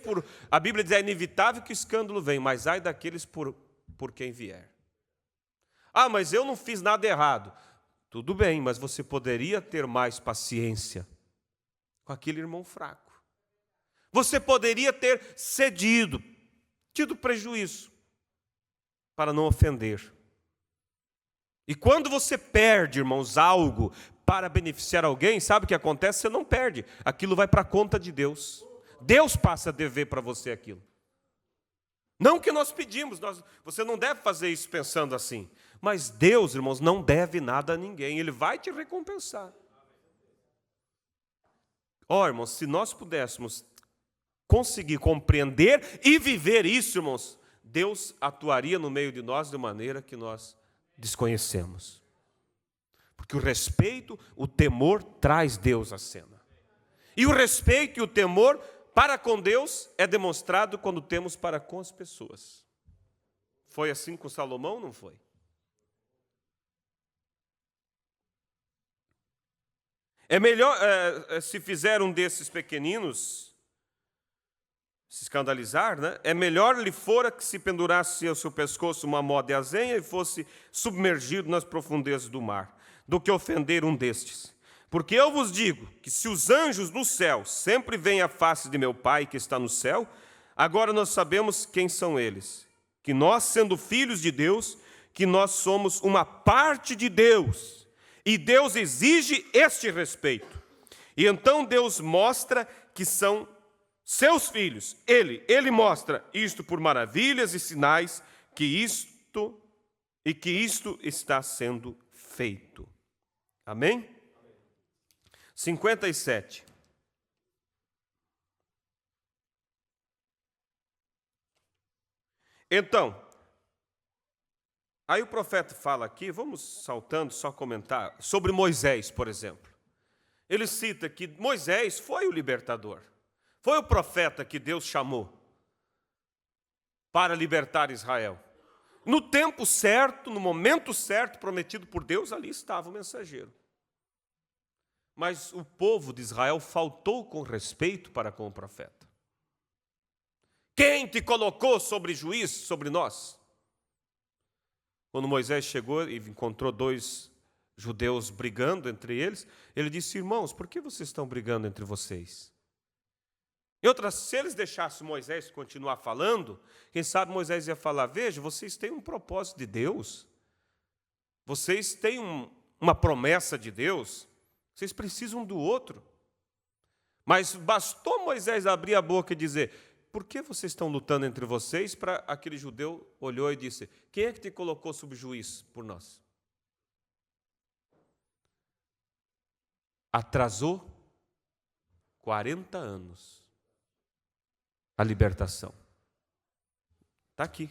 S1: a Bíblia diz: é inevitável que o escândalo venha, mas ai daqueles por quem vier. Mas eu não fiz nada errado. Tudo bem, mas você poderia ter mais paciência com aquele irmão fraco. Você poderia ter cedido, tido prejuízo, para não ofender. E quando você perde, irmãos, algo para beneficiar alguém, sabe o que acontece? Você não perde, aquilo vai para a conta de Deus. Deus passa a dever para você aquilo. Não que nós pedimos, você não deve fazer isso pensando assim. Mas Deus, irmãos, não deve nada a ninguém, Ele vai te recompensar. Irmãos, se nós pudéssemos conseguir compreender e viver isso, irmãos, Deus atuaria no meio de nós de maneira que nós desconhecemos. Porque o respeito, o temor traz Deus à cena. E o respeito e o temor para com Deus é demonstrado quando temos para com as pessoas. Foi assim com Salomão, não foi? É melhor, se fizer um desses pequeninos, se escandalizar, né? É melhor lhe fora que se pendurasse ao seu pescoço uma mó de azenha e fosse submergido nas profundezas do mar, do que ofender um destes. Porque eu vos digo que se os anjos do céu sempre veem a face de meu Pai que está no céu, agora nós sabemos quem são eles, que nós, sendo filhos de Deus, que nós somos uma parte de Deus, e Deus exige este respeito. E então Deus mostra que são seus filhos. Ele mostra isto por maravilhas e sinais que isto está sendo feito. Amém? 57. Então, aí o profeta fala aqui, vamos saltando, só comentar, sobre Moisés, por exemplo. Ele cita que Moisés foi o libertador, foi o profeta que Deus chamou para libertar Israel. No tempo certo, no momento certo, prometido por Deus, ali estava o mensageiro. Mas o povo de Israel faltou com respeito para com o profeta. Quem te colocou sobre juiz sobre nós? Quando Moisés chegou e encontrou dois judeus brigando entre eles, ele disse: irmãos, por que vocês estão brigando entre vocês? Em outras, se eles deixassem Moisés continuar falando, quem sabe Moisés ia falar: veja, vocês têm um propósito de Deus, vocês têm uma promessa de Deus, vocês precisam do outro. Mas bastou Moisés abrir a boca e dizer: por que vocês estão lutando entre vocês? Para aquele judeu olhou e disse: quem é que te colocou sob juiz por nós? Atrasou 40 anos a libertação. Está aqui,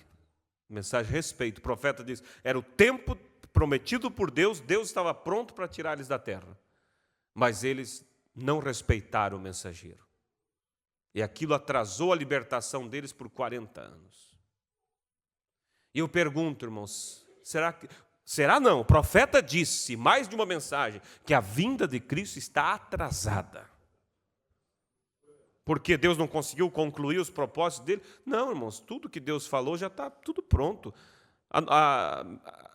S1: mensagem de respeito. O profeta diz, era o tempo prometido por Deus, Deus estava pronto para tirar eles da terra. Mas eles não respeitaram o mensageiro. E aquilo atrasou a libertação deles por 40 anos. E eu pergunto, irmãos, será não? O profeta disse, mais de uma mensagem, que a vinda de Cristo está atrasada. Porque Deus não conseguiu concluir os propósitos dele? Não, irmãos, tudo que Deus falou já está tudo pronto.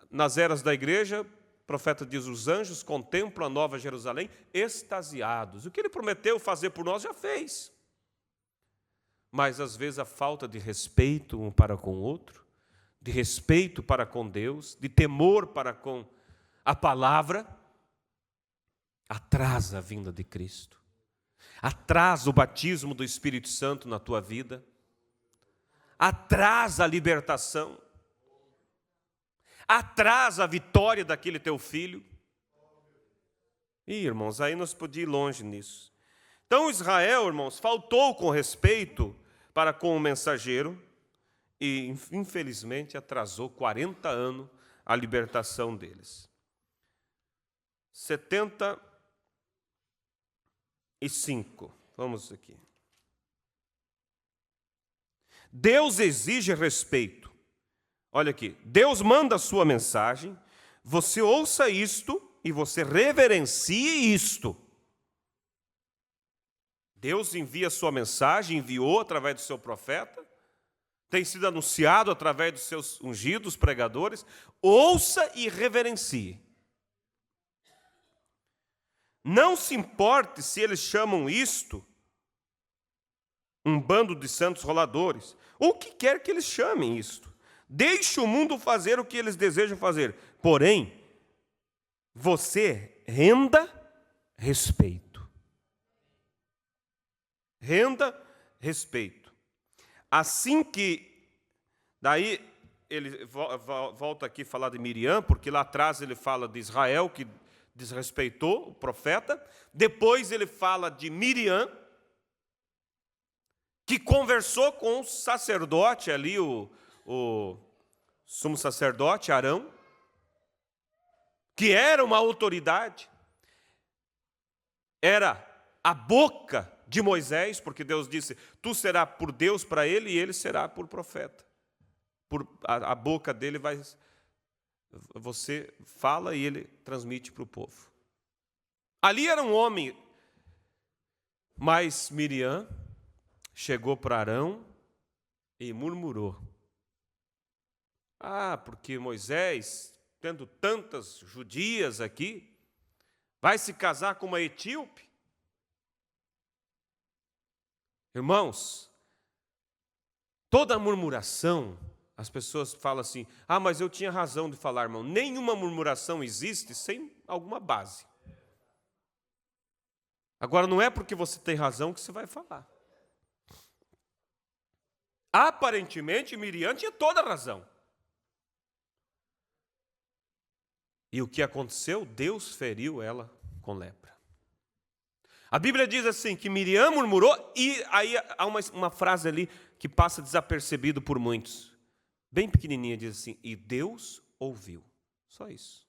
S1: Nas eras da igreja, o profeta diz, os anjos contemplam a nova Jerusalém extasiados. O que ele prometeu fazer por nós já fez. Mas às vezes a falta de respeito um para com o outro, de respeito para com Deus, de temor para com a palavra, atrasa a vinda de Cristo. Atrasa o batismo do Espírito Santo na tua vida, atrasa a libertação, atrasa a vitória daquele teu filho. Irmãos, aí nós podíamos ir longe nisso. Então Israel, irmãos, faltou com respeito para com o mensageiro e, infelizmente, atrasou 40 anos a libertação deles. 75. Vamos aqui. Deus exige respeito. Olha aqui. Deus manda a sua mensagem, você ouça isto e você reverencie isto. Deus envia a sua mensagem, enviou através do seu profeta, tem sido anunciado através dos seus ungidos pregadores. Ouça e reverencie. Não se importe se eles chamam isto um bando de santos roladores, ou o que quer que eles chamem isto. Deixe o mundo fazer o que eles desejam fazer. Porém, você renda respeito. Renda respeito. Assim que, daí ele volta aqui a falar de Miriam, porque lá atrás ele fala de Israel, que desrespeitou o profeta. Depois ele fala de Miriam, que conversou com o sacerdote ali, o sumo sacerdote Arão, que era uma autoridade, era a boca de Moisés, porque Deus disse, tu serás por Deus para ele e ele será por profeta. A boca dele vai... Você fala e ele transmite para o povo. Ali era um homem, mas Miriam chegou para Arão e murmurou. Porque Moisés, tendo tantas judias aqui, vai se casar com uma etíope? Irmãos, toda murmuração, as pessoas falam assim, mas eu tinha razão de falar, irmão. Nenhuma murmuração existe sem alguma base. Agora, não é porque você tem razão que você vai falar. Aparentemente, Miriam tinha toda a razão. E o que aconteceu? Deus feriu ela com lepra. A Bíblia diz assim, que Miriam murmurou, e aí há uma frase ali que passa desapercebido por muitos. Bem pequenininha, diz assim, e Deus ouviu. Só isso.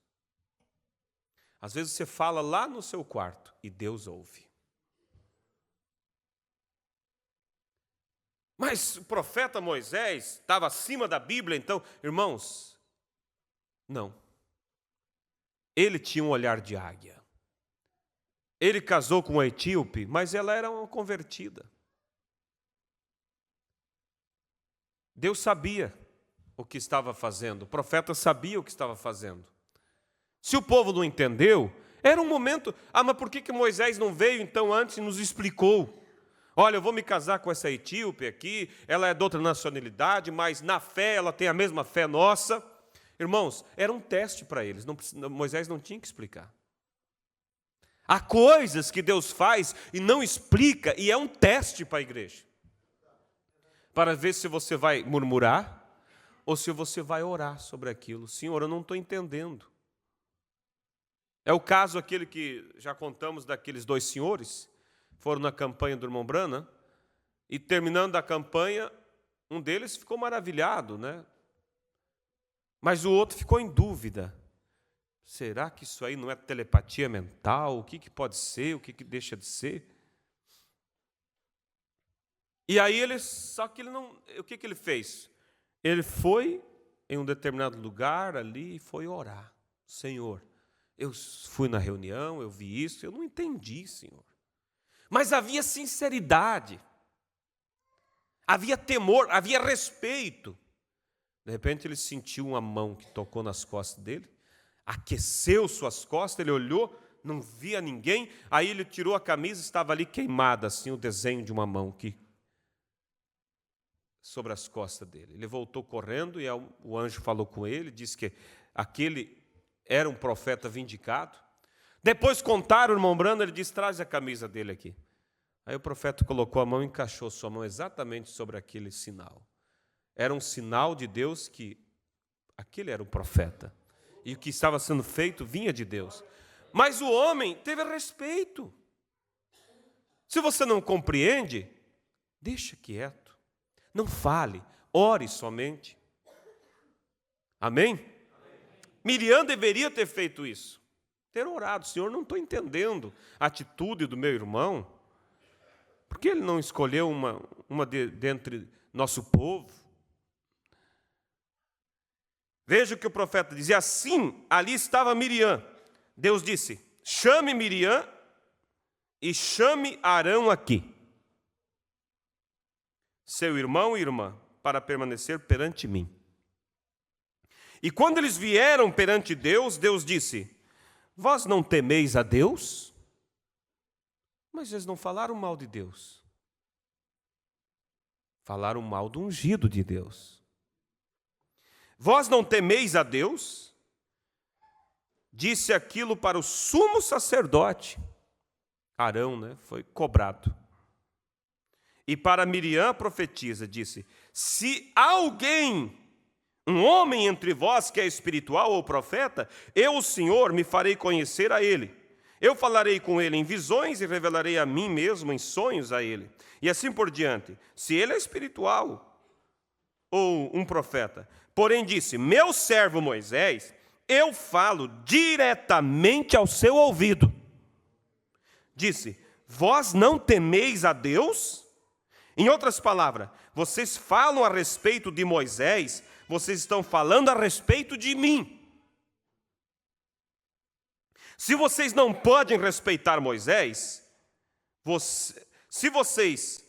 S1: Às vezes você fala lá no seu quarto, e Deus ouve. Mas o profeta Moisés estava acima da Bíblia, então, irmãos, não. Ele tinha um olhar de águia. Ele casou com uma etíope, mas ela era uma convertida. Deus sabia o que estava fazendo, o profeta sabia o que estava fazendo. Se o povo não entendeu, era um momento... mas por que Moisés não veio então antes e nos explicou? Olha, eu vou me casar com essa etíope aqui, ela é de outra nacionalidade, mas na fé ela tem a mesma fé nossa. Irmãos, era um teste para eles, Moisés não tinha que explicar. Há coisas que Deus faz e não explica, e é um teste para a igreja. Para ver se você vai murmurar, ou se você vai orar sobre aquilo. Senhor, eu não estou entendendo. É o caso aquele que já contamos daqueles dois senhores, foram na campanha do irmão Branham, e terminando a campanha, um deles ficou maravilhado, né? Mas o outro ficou em dúvida. Será que isso aí não é telepatia mental? O que pode ser? O que deixa de ser? E aí só que ele não... O que ele fez? Ele foi em um determinado lugar ali e foi orar. Senhor, eu fui na reunião, eu vi isso, eu não entendi, Senhor. Mas havia sinceridade, havia temor, havia respeito. De repente ele sentiu uma mão que tocou nas costas dele, aqueceu suas costas, ele olhou, não via ninguém, aí ele tirou a camisa, estava ali queimada, assim, o desenho de uma mão sobre as costas dele. Ele voltou correndo e o anjo falou com ele, disse que aquele era um profeta vindicado. Depois contaram, o irmão Branham, ele disse, traz a camisa dele aqui. Aí o profeta colocou a mão e encaixou sua mão exatamente sobre aquele sinal. Era um sinal de Deus que aquele era o profeta. E o que estava sendo feito vinha de Deus. Mas o homem teve respeito. Se você não compreende, deixa quieto. Não fale, ore somente. Amém? Miriam deveria ter feito isso. Ter orado, Senhor, não estou entendendo a atitude do meu irmão. Por que ele não escolheu uma dentre nosso povo? Veja o que o profeta diz. E assim, ali estava Miriam. Deus disse, chame Miriam e chame Arão aqui, seu irmão e irmã, para permanecer perante mim. E quando eles vieram perante Deus, Deus disse, vós não temeis a Deus? Mas eles não falaram mal de Deus. Falaram mal do ungido de Deus. Vós não temeis a Deus? Disse aquilo para o sumo sacerdote. Arão, né, foi cobrado. E para Miriam, profetiza, disse, se alguém, um homem entre vós que é espiritual ou profeta, eu, o Senhor, me farei conhecer a ele. Eu falarei com ele em visões e revelarei a mim mesmo em sonhos a ele. E assim por diante. Se ele é espiritual ou um profeta, porém disse, meu servo Moisés, eu falo diretamente ao seu ouvido. Disse, vós não temeis a Deus? Em outras palavras, vocês falam a respeito de Moisés, vocês estão falando a respeito de mim. Se vocês não podem respeitar Moisés, se vocês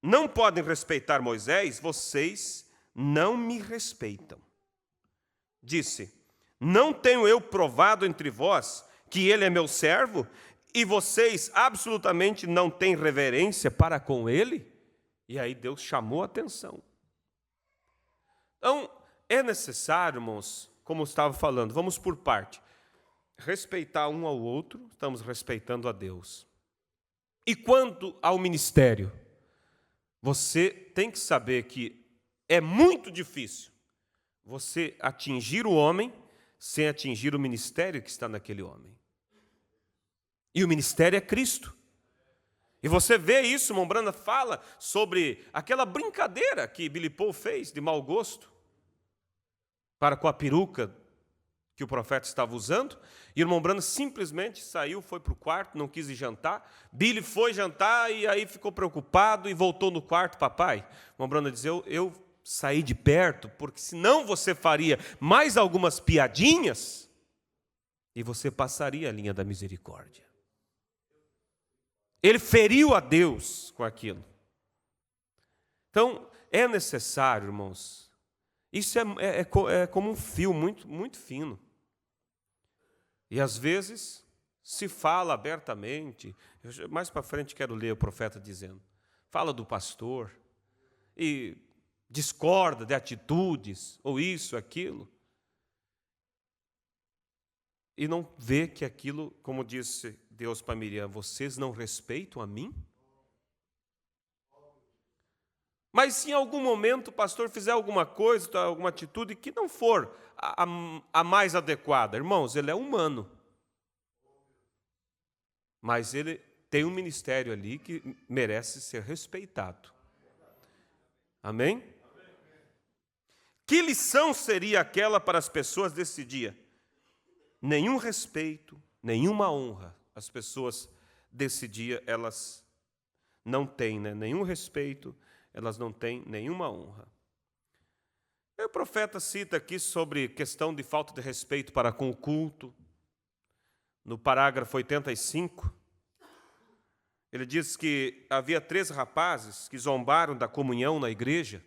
S1: não podem respeitar Moisés, vocês não me respeitam. Disse: não tenho eu provado entre vós que ele é meu servo, e vocês absolutamente não têm reverência para com ele? E aí Deus chamou a atenção. Então, é necessário, irmãos, como eu estava falando, vamos por parte, respeitar um ao outro, estamos respeitando a Deus. E quanto ao ministério, você tem que saber que é muito difícil você atingir o homem sem atingir o ministério que está naquele homem. E o ministério é Cristo. E você vê isso, irmão Branda fala sobre aquela brincadeira que Billy Paul fez de mau gosto para com a peruca que o profeta estava usando. E o irmão Branda simplesmente saiu, foi para o quarto, não quis ir jantar. Billy foi jantar e aí ficou preocupado e voltou no quarto. Papai, o irmão Branda diz, eu saí de perto, porque senão você faria mais algumas piadinhas e você passaria a linha da misericórdia. Ele feriu a Deus com aquilo. Então, é necessário, irmãos, isso é como um fio muito, muito fino. E às vezes se fala abertamente, mais para frente quero ler o profeta dizendo, fala do pastor e discorda de atitudes, ou isso, aquilo, e não vê que aquilo, como disse Deus para Miriam, vocês não respeitam a mim? Mas se em algum momento o pastor fizer alguma coisa, alguma atitude que não for a mais adequada, irmãos, ele é humano. Mas ele tem um ministério ali que merece ser respeitado. Amém? Que lição seria aquela para as pessoas desse dia? Nenhum respeito, nenhuma honra. As pessoas desse dia, elas não têm, nenhum respeito, elas não têm nenhuma honra. E o profeta cita aqui sobre questão de falta de respeito para com o culto. No parágrafo 85, ele diz que havia 3 rapazes que zombaram da comunhão na igreja.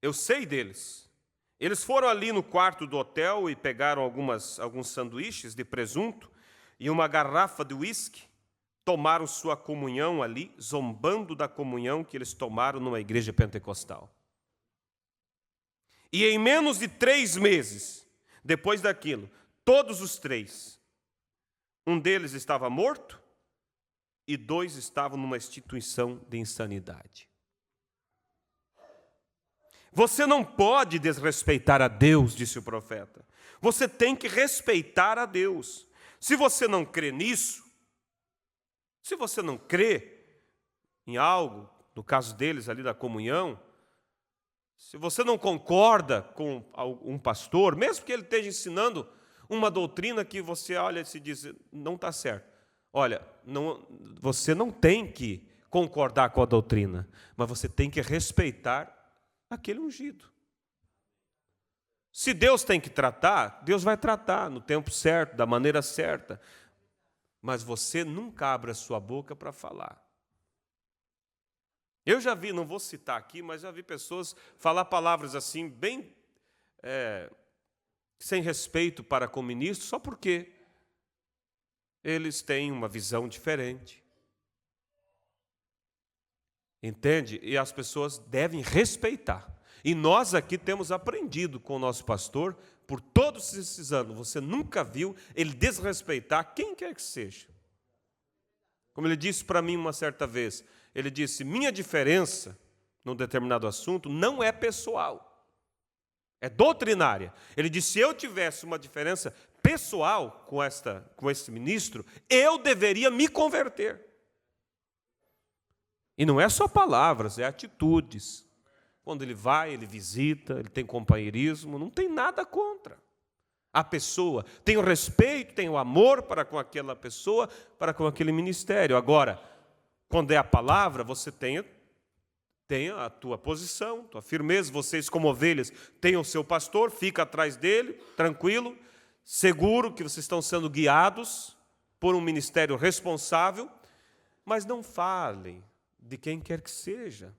S1: Eu sei deles. Eles foram ali no quarto do hotel e pegaram alguns sanduíches de presunto e uma garrafa de uísque, tomaram sua comunhão ali, zombando da comunhão que eles tomaram numa igreja pentecostal. E em menos de 3 meses, depois daquilo, todos os 3, um deles estava morto e 2 estavam numa instituição de insanidade. Você não pode desrespeitar a Deus, disse o profeta. Você tem que respeitar a Deus. Se você não crê nisso, se você não crê em algo, no caso deles ali da comunhão, se você não concorda com um pastor, mesmo que ele esteja ensinando uma doutrina que você olha e se diz, não está certo. Olha, você não tem que concordar com a doutrina, mas você tem que respeitar aquele ungido. Se Deus tem que tratar, Deus vai tratar no tempo certo, da maneira certa. Mas você nunca abre a sua boca para falar. Eu já vi, não vou citar aqui, mas já vi pessoas falar palavras assim, bem sem respeito para com o ministro, só porque eles têm uma visão diferente. Entende? E as pessoas devem respeitar. E nós aqui temos aprendido com o nosso pastor, por todos esses anos, você nunca viu ele desrespeitar quem quer que seja. Como ele disse para mim uma certa vez, ele disse, minha diferença num determinado assunto não é pessoal, é doutrinária. Ele disse, se eu tivesse uma diferença pessoal com esse ministro, eu deveria me converter. E não é só palavras, é atitudes. Quando ele vai, ele visita, ele tem companheirismo, não tem nada contra a pessoa. Tem o respeito, tem o amor para com aquela pessoa, para com aquele ministério. Agora, quando é a palavra, você tem a tua posição, tua firmeza. Vocês, como ovelhas, têm o seu pastor, fica atrás dele, tranquilo, seguro que vocês estão sendo guiados por um ministério responsável, mas não falem de quem quer que seja.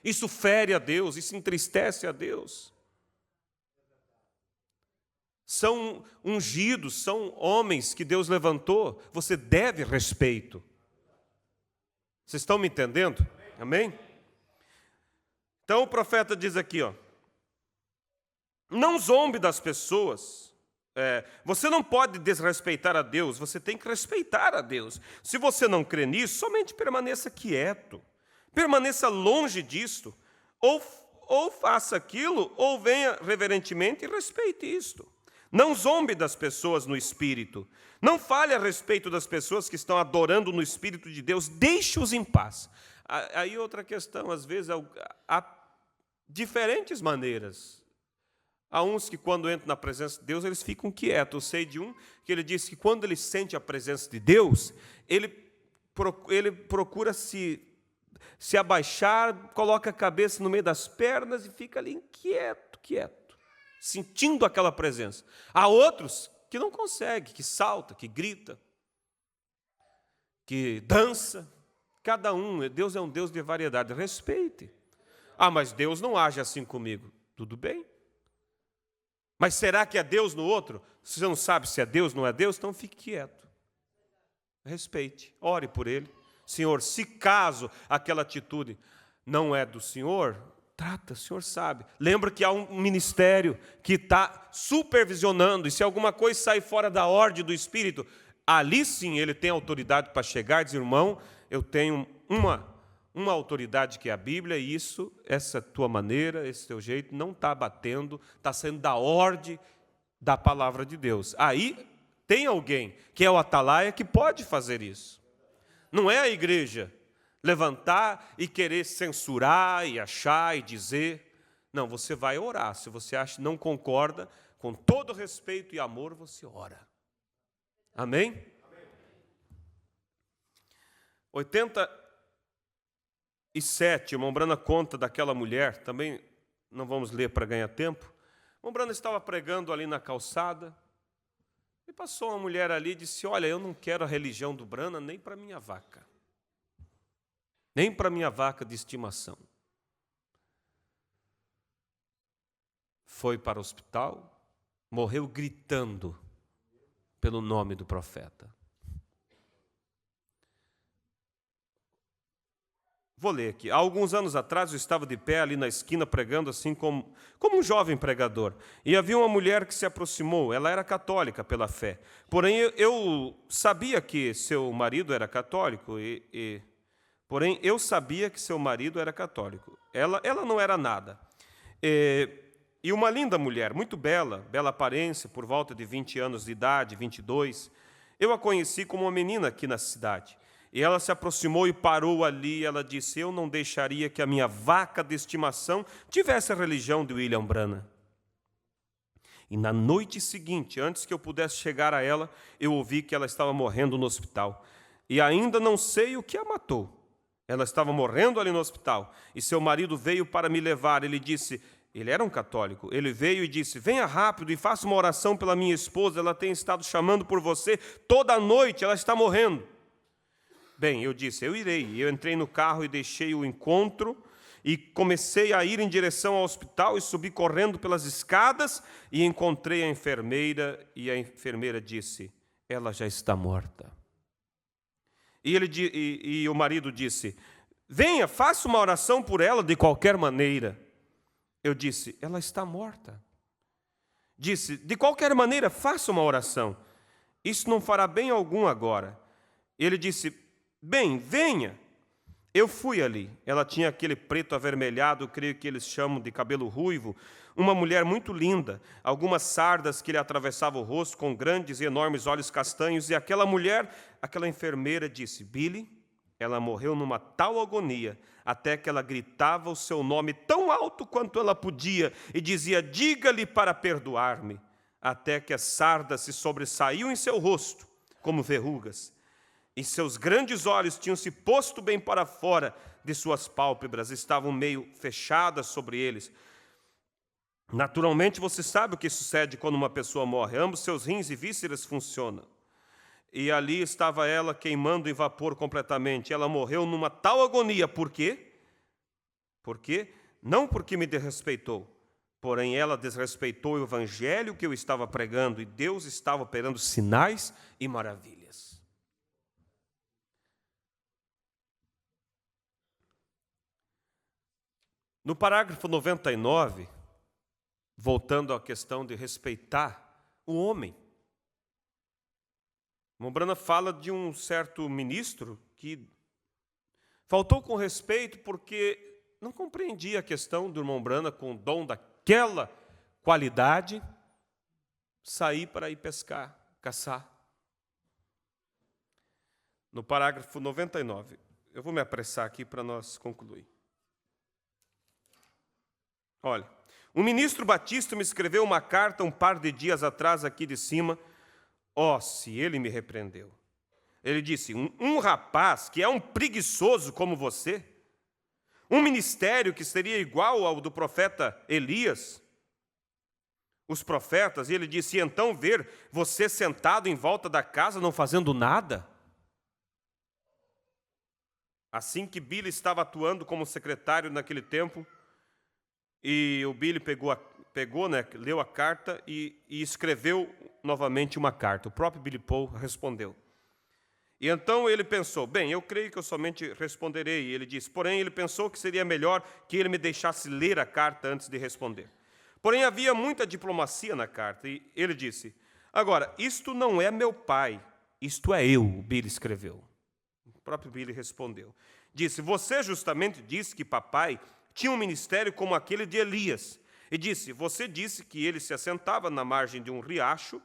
S1: Isso fere a Deus, isso entristece a Deus. São ungidos, são homens que Deus levantou, você deve respeito. Vocês estão me entendendo? Amém? Então o profeta diz aqui, ó, não zombe das pessoas. Você não pode desrespeitar a Deus, você tem que respeitar a Deus. Se você não crê nisso, somente permaneça quieto. Permaneça longe disto. Ou faça aquilo, ou venha reverentemente e respeite isto. Não zombe das pessoas no Espírito. Não fale a respeito das pessoas que estão adorando no Espírito de Deus. Deixe-os em paz. Aí outra questão, às vezes, há diferentes maneiras. Há uns que quando entram na presença de Deus, eles ficam quietos. Eu sei de um que ele disse que quando ele sente a presença de Deus, ele procura se abaixar, coloca a cabeça no meio das pernas e fica ali quieto, sentindo aquela presença. Há outros que não conseguem, que salta, que grita, que dança. Cada um, Deus é um Deus de variedade, respeite. Mas Deus não age assim comigo. Tudo bem. Mas será que é Deus no outro? Se você não sabe se é Deus ou não é Deus, então fique quieto. Respeite, ore por ele. Senhor, se caso aquela atitude não é do Senhor, trata, o Senhor sabe. Lembra que há um ministério que está supervisionando, e se alguma coisa sair fora da ordem do Espírito, ali sim ele tem autoridade para chegar e dizer, irmão, eu tenho uma autoridade que é a Bíblia, e essa tua maneira, esse teu jeito, não está batendo, está saindo da ordem da palavra de Deus. Aí tem alguém, que é o atalaia, que pode fazer isso. Não é a igreja levantar e querer censurar e achar e dizer. Não, você vai orar. Se você acha que não concorda, com todo respeito e amor, você ora. Amém? 87, irmão Brana conta daquela mulher, também não vamos ler para ganhar tempo. Irmão Brana estava pregando ali na calçada, e passou uma mulher ali e disse, olha, eu não quero a religião do Brana nem para minha vaca. Nem para minha vaca de estimação. Foi para o hospital, morreu gritando pelo nome do profeta. Vou ler aqui. Há alguns anos atrás eu estava de pé ali na esquina pregando assim como um jovem pregador. E havia uma mulher que se aproximou, ela era católica pela fé. Porém eu sabia que seu marido era católico, Ela não era nada. E uma linda mulher, muito bela aparência, por volta de 20 anos de idade, 22. Eu a conheci como uma menina aqui na cidade. E ela se aproximou e parou ali, ela disse, eu não deixaria que a minha vaca de estimação tivesse a religião de William Branham. E na noite seguinte, antes que eu pudesse chegar a ela, eu ouvi que ela estava morrendo no hospital. E ainda não sei o que a matou. Ela estava morrendo ali no hospital. E seu marido veio para me levar. Ele era um católico. Ele veio e disse, venha rápido e faça uma oração pela minha esposa. Ela tem estado chamando por você toda a noite, ela está morrendo. Bem, eu disse, eu irei. Eu entrei no carro e deixei o encontro e comecei a ir em direção ao hospital e subi correndo pelas escadas e encontrei a enfermeira e a enfermeira disse, ela já está morta. E o marido disse, venha, faça uma oração por ela de qualquer maneira. Eu disse, ela está morta. Disse, de qualquer maneira, faça uma oração. Isso não fará bem algum agora. Ele disse, bem, venha. Eu fui ali. Ela tinha aquele preto avermelhado, creio que eles chamam de cabelo ruivo. Uma mulher muito linda, algumas sardas que lhe atravessavam o rosto com grandes e enormes olhos castanhos. E aquela enfermeira disse, Billy, ela morreu numa tal agonia, até que ela gritava o seu nome tão alto quanto ela podia e dizia, diga-lhe para perdoar-me, até que as sardas se sobressaíam em seu rosto, como verrugas. E seus grandes olhos tinham se posto bem para fora de suas pálpebras, estavam meio fechadas sobre eles. Naturalmente, você sabe o que sucede quando uma pessoa morre. Ambos seus rins e vísceras funcionam. e ali estava ela queimando em vapor completamente. Ela morreu numa tal agonia. Por quê? Não porque me desrespeitou, porém ela desrespeitou o evangelho que eu estava pregando, e Deus estava operando sinais e maravilhas. No parágrafo 99, voltando à questão de respeitar o homem, Mombrana fala de um certo ministro que faltou com respeito porque não compreendia a questão do irmão Brana com o dom daquela qualidade, sair para ir pescar, caçar. No parágrafo 99, eu vou me apressar aqui para nós concluir. Olha, o ministro Batista me escreveu uma carta um par de dias atrás aqui de cima. Se ele me repreendeu. Ele disse, um rapaz que é um preguiçoso como você, um ministério que seria igual ao do profeta Elias, os profetas, e ele disse, e então ver você sentado em volta da casa não fazendo nada? Assim que Billy estava atuando como secretário naquele tempo, e o Billy leu a carta e escreveu novamente uma carta. O próprio Billy Paul respondeu. E então ele pensou, bem, eu creio que eu somente responderei. E ele disse, porém, ele pensou que seria melhor que ele me deixasse ler a carta antes de responder. Porém, havia muita diplomacia na carta. E ele disse, agora, isto não é meu pai, isto é eu, o Billy escreveu. O próprio Billy respondeu. Disse, você justamente disse que papai tinha um ministério como aquele de Elias. E disse, você disse que ele se assentava na margem de um riacho,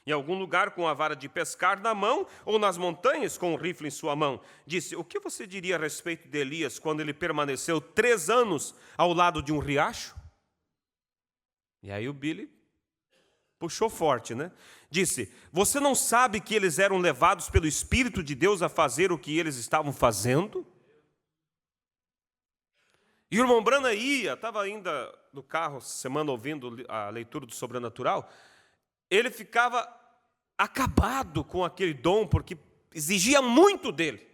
S1: em algum lugar com a vara de pescar na mão, ou nas montanhas com um rifle em sua mão. Disse, o que você diria a respeito de Elias quando ele permaneceu 3 anos ao lado de um riacho? E aí o Billy puxou forte, né? Disse, você não sabe que eles eram levados pelo Espírito de Deus a fazer o que eles estavam fazendo? E o irmão Brana estava ainda no carro, semana ouvindo a leitura do Sobrenatural, ele ficava acabado com aquele dom, porque exigia muito dele.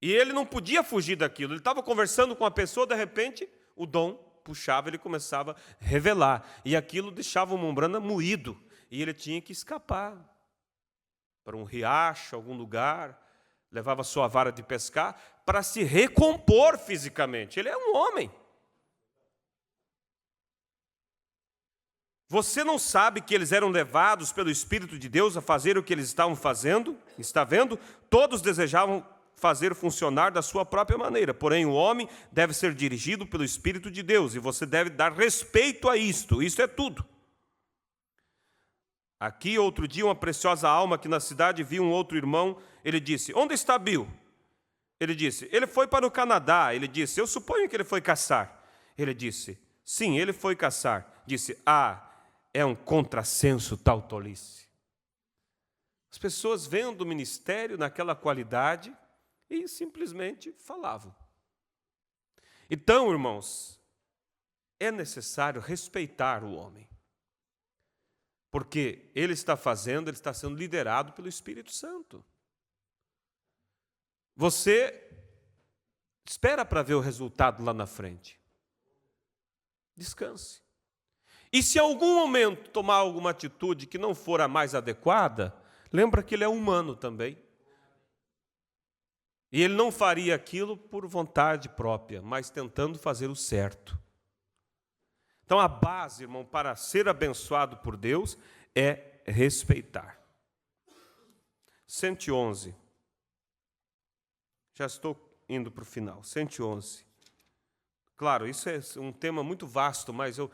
S1: E ele não podia fugir daquilo. Ele estava conversando com a pessoa, de repente, o dom puxava, ele começava a revelar. E aquilo deixava o irmão Brana moído. E ele tinha que escapar para um riacho, algum lugar, levava sua vara de pescar, para se recompor fisicamente. Ele é um homem. Você não sabe que eles eram levados pelo Espírito de Deus a fazer o que eles estavam fazendo? Está vendo? Todos desejavam fazer funcionar da sua própria maneira. Porém, o homem deve ser dirigido pelo Espírito de Deus. E você deve dar respeito a isto. Isto é tudo. Aqui, outro dia, uma preciosa alma aqui na cidade viu um outro irmão. Ele disse, onde está Bill? Ele disse, ele foi para o Canadá. Ele disse, eu suponho que ele foi caçar. Ele disse, sim, ele foi caçar. Disse, é um contrassenso tal tolice. As pessoas vendo o ministério naquela qualidade e simplesmente falavam. Então, irmãos, é necessário respeitar o homem. Porque ele está sendo liderado pelo Espírito Santo. Você espera para ver o resultado lá na frente. Descanse. E se em algum momento tomar alguma atitude que não for a mais adequada, lembra que ele é humano também. E ele não faria aquilo por vontade própria, mas tentando fazer o certo. Então a base, irmão, para ser abençoado por Deus é respeitar. 111. Já estou indo para o final. 111. Claro, isso é um tema muito vasto, mas eu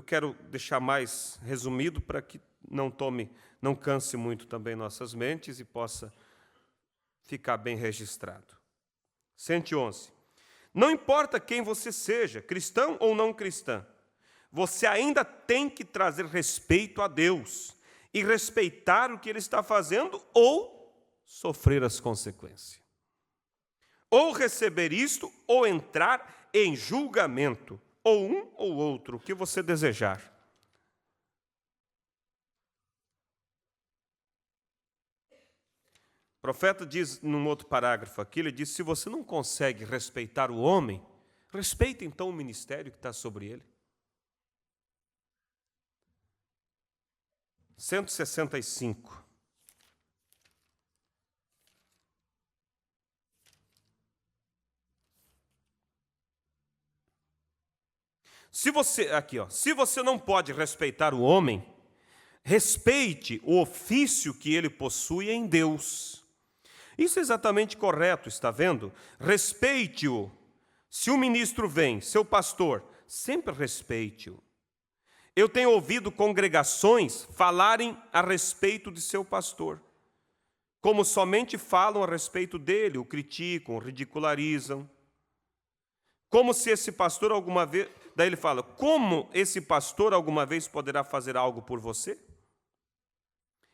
S1: quero deixar mais resumido para que não canse muito também nossas mentes e possa ficar bem registrado. 111. Não importa quem você seja, cristão ou não cristã, você ainda tem que trazer respeito a Deus e respeitar o que Ele está fazendo ou sofrer as consequências. Ou receber isto ou entrar em julgamento. Ou um ou outro, o que você desejar. profeta diz, num outro parágrafo aqui, ele diz, se você não consegue respeitar o homem, respeite então o ministério que está sobre ele. 165. Se você não pode respeitar o homem, respeite o ofício que ele possui em Deus. Isso é exatamente correto, está vendo? Respeite-o. Se o ministro vem, seu pastor, sempre respeite-o. Eu tenho ouvido congregações falarem a respeito de seu pastor, como somente falam a respeito dele, o criticam, o ridicularizam. Como se esse pastor alguma vez... Daí ele fala, como esse pastor alguma vez poderá fazer algo por você?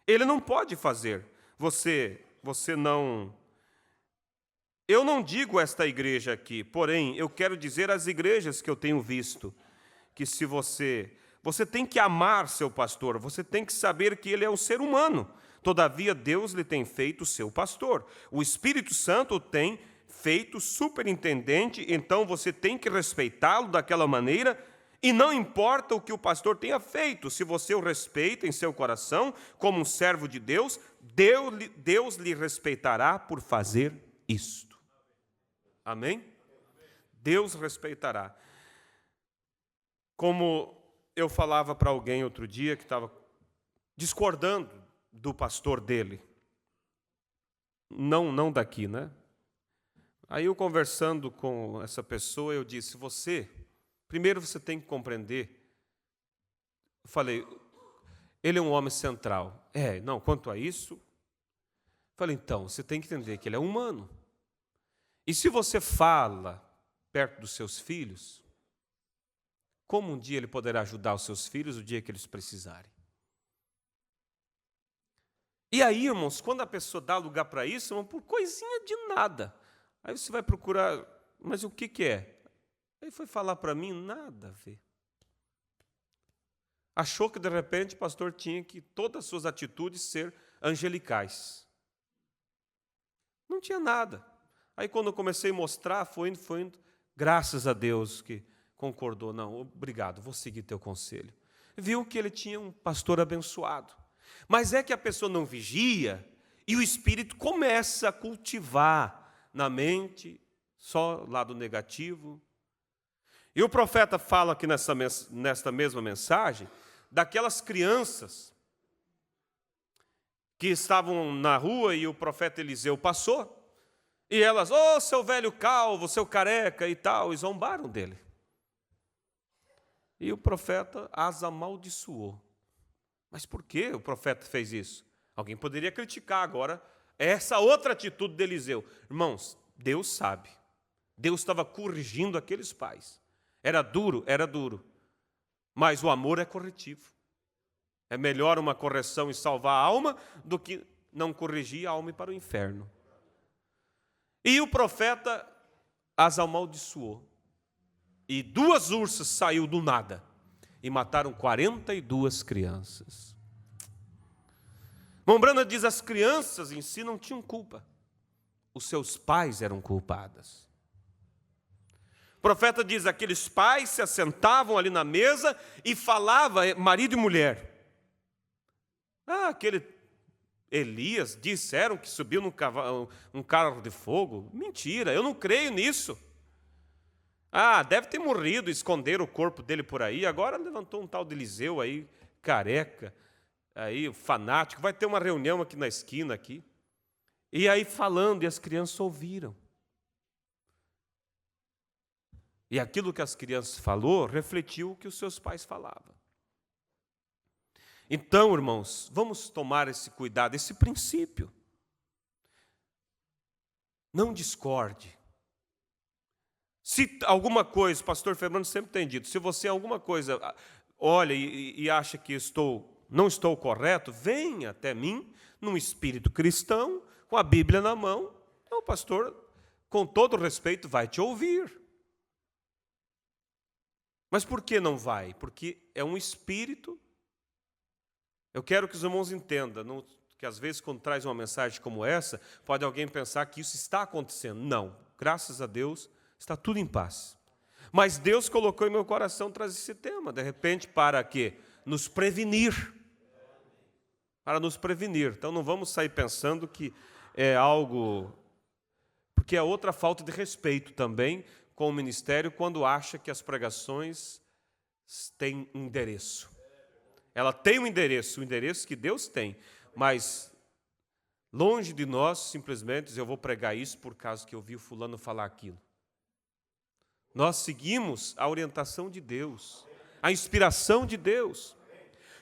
S1: Ele não pode fazer. Você não... Eu não digo esta igreja aqui, porém, eu quero dizer às igrejas que eu tenho visto, que se você tem que amar seu pastor, você tem que saber que ele é um ser humano. Todavia, Deus lhe tem feito seu pastor. O Espírito Santo tem feito superintendente, então você tem que respeitá-lo daquela maneira, e não importa o que o pastor tenha feito, se você o respeita em seu coração, como um servo de Deus, Deus lhe respeitará por fazer isto. Amém? Deus respeitará. Como eu falava para alguém outro dia que estava discordando do pastor dele, não daqui, né? Aí eu conversando com essa pessoa, eu disse, primeiro você tem que compreender, eu falei, ele é um homem central. Quanto a isso, falei, então, você tem que entender que ele é humano. E se você fala perto dos seus filhos, como um dia ele poderá ajudar os seus filhos o dia que eles precisarem? E aí, irmãos, quando a pessoa dá lugar para isso, irmão, por coisinha de nada. Aí você vai procurar, mas o que é? Aí foi falar para mim, nada a ver. Achou que, de repente, o pastor tinha que todas as suas atitudes ser angelicais. Não tinha nada. Aí, quando eu comecei a mostrar, foi indo, graças a Deus que concordou. Não, obrigado, vou seguir teu conselho. Viu que ele tinha um pastor abençoado. Mas é que a pessoa não vigia e o Espírito começa a cultivar na mente só lado negativo. E o profeta fala aqui nesta mesma mensagem daquelas crianças que estavam na rua e o profeta Eliseu passou, e elas, seu velho calvo, seu careca e tal, e zombaram dele. E o profeta as amaldiçoou. Mas por que o profeta fez isso? Alguém poderia criticar agora essa outra atitude de Eliseu. Irmãos, Deus sabe. Deus estava corrigindo aqueles pais. Era duro. Mas o amor é corretivo. É melhor uma correção e salvar a alma do que não corrigir a alma e ir para o inferno. E o profeta as amaldiçoou. E 2 ursas saiu do nada e mataram 42 crianças. Mombrana diz, as crianças em si não tinham culpa. Os seus pais eram culpados. O profeta diz, aqueles pais se assentavam ali na mesa e falavam, marido e mulher. Aquele Elias, disseram que subiu num carro de fogo. Mentira, eu não creio nisso. Deve ter morrido, esconderam o corpo dele por aí. Agora levantou um tal de Eliseu aí, careca, aí fanático. Vai ter uma reunião aqui na esquina aqui. E aí falando, e as crianças ouviram. E aquilo que as crianças falou refletiu o que os seus pais falavam. Então, irmãos, vamos tomar esse cuidado, esse princípio. Não discorde. Se alguma coisa, o pastor Fernando sempre tem dito, se você alguma coisa olha e acha que não estou correto, venha até mim, num espírito cristão, com a Bíblia na mão. Então, o pastor, com todo respeito, vai te ouvir. Mas por que não vai? Porque é um espírito. Eu quero que os irmãos entendam, Porque às vezes, quando traz uma mensagem como essa, pode alguém pensar que isso está acontecendo. Não, graças a Deus, está tudo em paz. Mas Deus colocou em meu coração trazer esse tema, de repente, para quê? Nos prevenir. Para nos prevenir. Então, não vamos sair pensando que é algo... Porque é outra falta de respeito também com o ministério quando acha que as pregações têm um endereço. Ela tem um endereço, o endereço que Deus tem, mas longe de nós simplesmente dizer, eu vou pregar isso por causa que eu vi o fulano falar aquilo. Nós seguimos a orientação de Deus, a inspiração de Deus.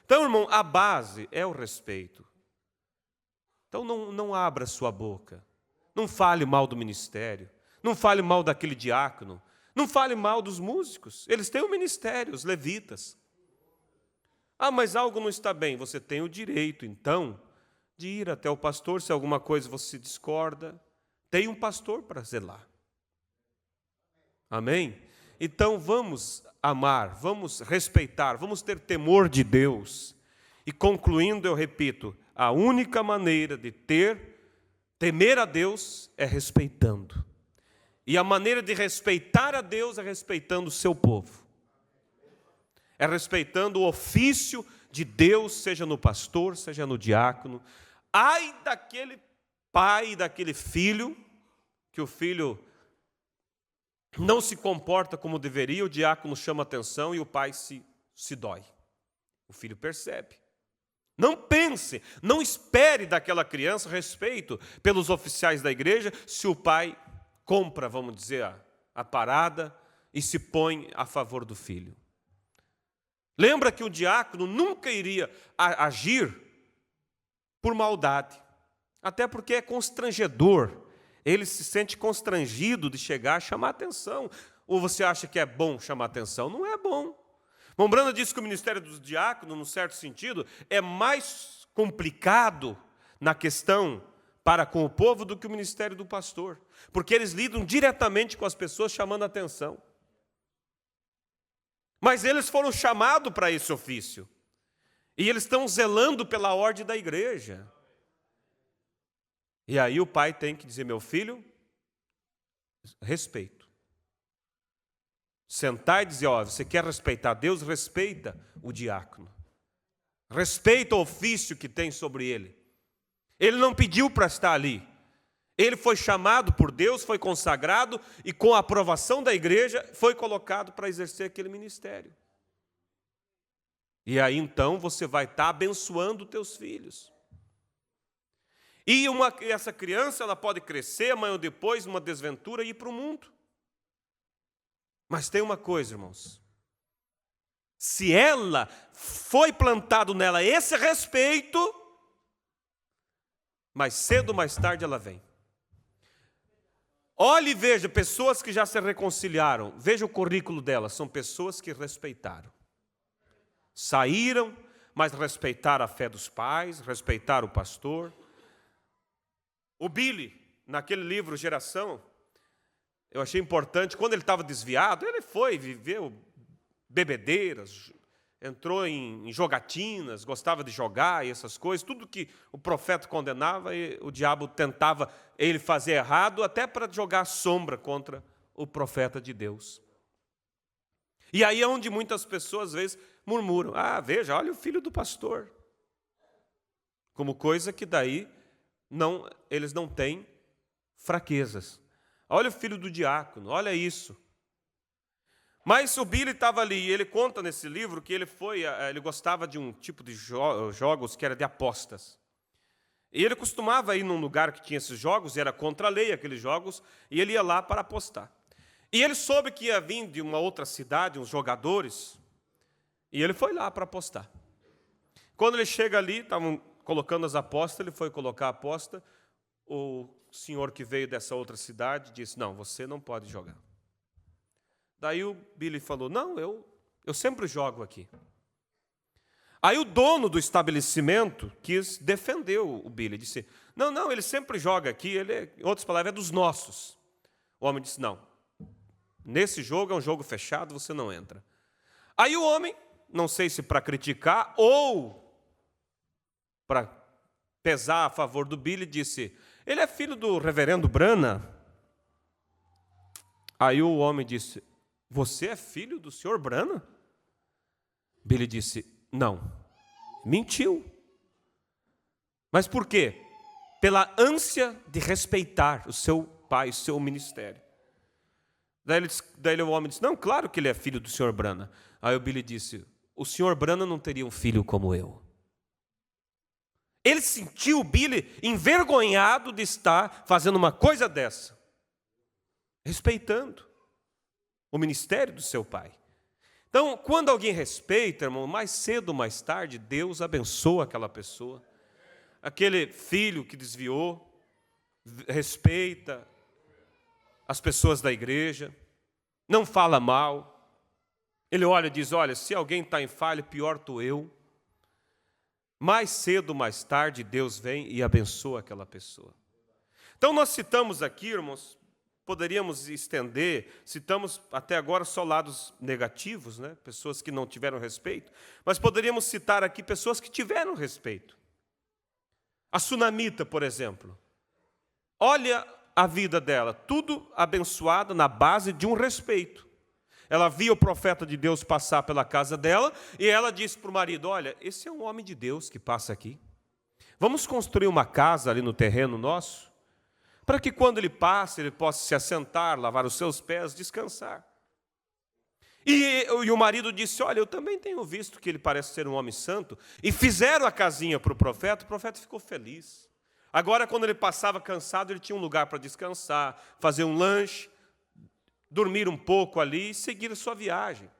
S1: Então, irmão, a base é o respeito. Então, não abra sua boca. Não fale mal do ministério. Não fale mal daquele diácono. Não fale mal dos músicos. Eles têm um ministério, os levitas. Ah, mas algo não está bem. Você tem o direito, então, de ir até o pastor. Se alguma coisa você discorda, tem um pastor para zelar. Amém? Então vamos amar, vamos respeitar, vamos ter temor de Deus. E concluindo, eu repito, a única maneira de temer a Deus é respeitando. E a maneira de respeitar a Deus é respeitando o seu povo. É respeitando o ofício de Deus, seja no pastor, seja no diácono. Ai daquele pai, daquele filho, que o filho não se comporta como deveria, o diácono chama atenção e o pai se dói. O filho percebe. Não pense, não espere daquela criança respeito pelos oficiais da igreja se o pai compra, vamos dizer, a parada e se põe a favor do filho. Lembra que o diácono nunca iria agir por maldade, até porque é constrangedor. Ele se sente constrangido de chegar a chamar atenção. Ou você acha que é bom chamar atenção? Não é bom. Mombrana disse que o ministério dos diáconos, num certo sentido, é mais complicado na questão para com o povo do que o ministério do pastor. Porque eles lidam diretamente com as pessoas chamando atenção. Mas eles foram chamados para esse ofício. E eles estão zelando pela ordem da igreja. E aí o pai tem que dizer, meu filho, respeito. Sentar e dizer, ó, você quer respeitar Deus? Respeita o diácono. Respeita o ofício que tem sobre ele. Ele não pediu para estar ali. Ele foi chamado por Deus, foi consagrado e com a aprovação da igreja foi colocado para exercer aquele ministério. E aí então você vai estar abençoando os teus filhos. E essa criança ela pode crescer amanhã ou depois numa desventura e ir para o mundo. Mas tem uma coisa, irmãos. Se ela foi plantado nela esse respeito, mais cedo ou mais tarde ela vem. Olhe e veja pessoas que já se reconciliaram. Veja o currículo delas. São pessoas que respeitaram. Saíram, mas respeitaram a fé dos pais, respeitaram o pastor. O Billy, naquele livro Geração, eu achei importante, quando ele estava desviado, ele foi, viveu bebedeiras, entrou em jogatinas, gostava de jogar e essas coisas, tudo que o profeta condenava, e o diabo tentava ele fazer errado, até para jogar sombra contra o profeta de Deus. E aí é onde muitas pessoas, às vezes, murmuram, veja, olha o filho do pastor. Como coisa que daí eles não têm fraquezas. Olha o filho do diácono, olha isso. Mas o Billy estava ali, e ele conta nesse livro que ele gostava de um tipo de jogos que era de apostas. E ele costumava ir num lugar que tinha esses jogos, e era contra a lei aqueles jogos, e ele ia lá para apostar. E ele soube que ia vir de uma outra cidade, uns jogadores, e ele foi lá para apostar. Quando ele chega ali, estavam colocando as apostas, ele foi colocar a aposta, o senhor que veio dessa outra cidade disse, não, você não pode jogar. Daí o Billy falou, não, eu sempre jogo aqui. Aí o dono do estabelecimento quis defender o Billy, disse, não, ele sempre joga aqui, em outras palavras, é dos nossos. O homem disse, não, nesse jogo é um jogo fechado, você não entra. Aí o homem, não sei se para criticar ou para pesar a favor do Billy, disse: ele é filho do reverendo Brana. Aí o homem disse: você é filho do senhor Brana? Billy disse: não. Mentiu. Mas por quê? Pela ânsia de respeitar o seu pai, o seu ministério. Daí o homem disse: não, claro que ele é filho do senhor Brana. Aí o Billy disse: o senhor Brana não teria um filho como eu. Ele sentiu, o Billy, envergonhado de estar fazendo uma coisa dessa, respeitando o ministério do seu pai. Então, quando alguém respeita, irmão, mais cedo ou mais tarde, Deus abençoa aquela pessoa. Aquele filho que desviou, respeita as pessoas da igreja, não fala mal. Ele olha e diz: olha, se alguém está em falha, pior estou eu. Mais cedo ou mais tarde, Deus vem e abençoa aquela pessoa. Então, nós citamos aqui, irmãos, poderíamos estender, citamos até agora só lados negativos, né? Pessoas que não tiveram respeito, mas poderíamos citar aqui pessoas que tiveram respeito. A sunamita, por exemplo. Olha a vida dela, tudo abençoado na base de um respeito. Ela via o profeta de Deus passar pela casa dela e ela disse para o marido: olha, esse é um homem de Deus que passa aqui. Vamos construir uma casa ali no terreno nosso, para que quando ele passe, ele possa se assentar, lavar os seus pés, descansar. E o marido disse: olha, eu também tenho visto que ele parece ser um homem santo. E fizeram a casinha para o profeta ficou feliz. Agora, quando ele passava cansado, ele tinha um lugar para descansar, fazer um lanche, dormir um pouco ali e seguir a sua viagem.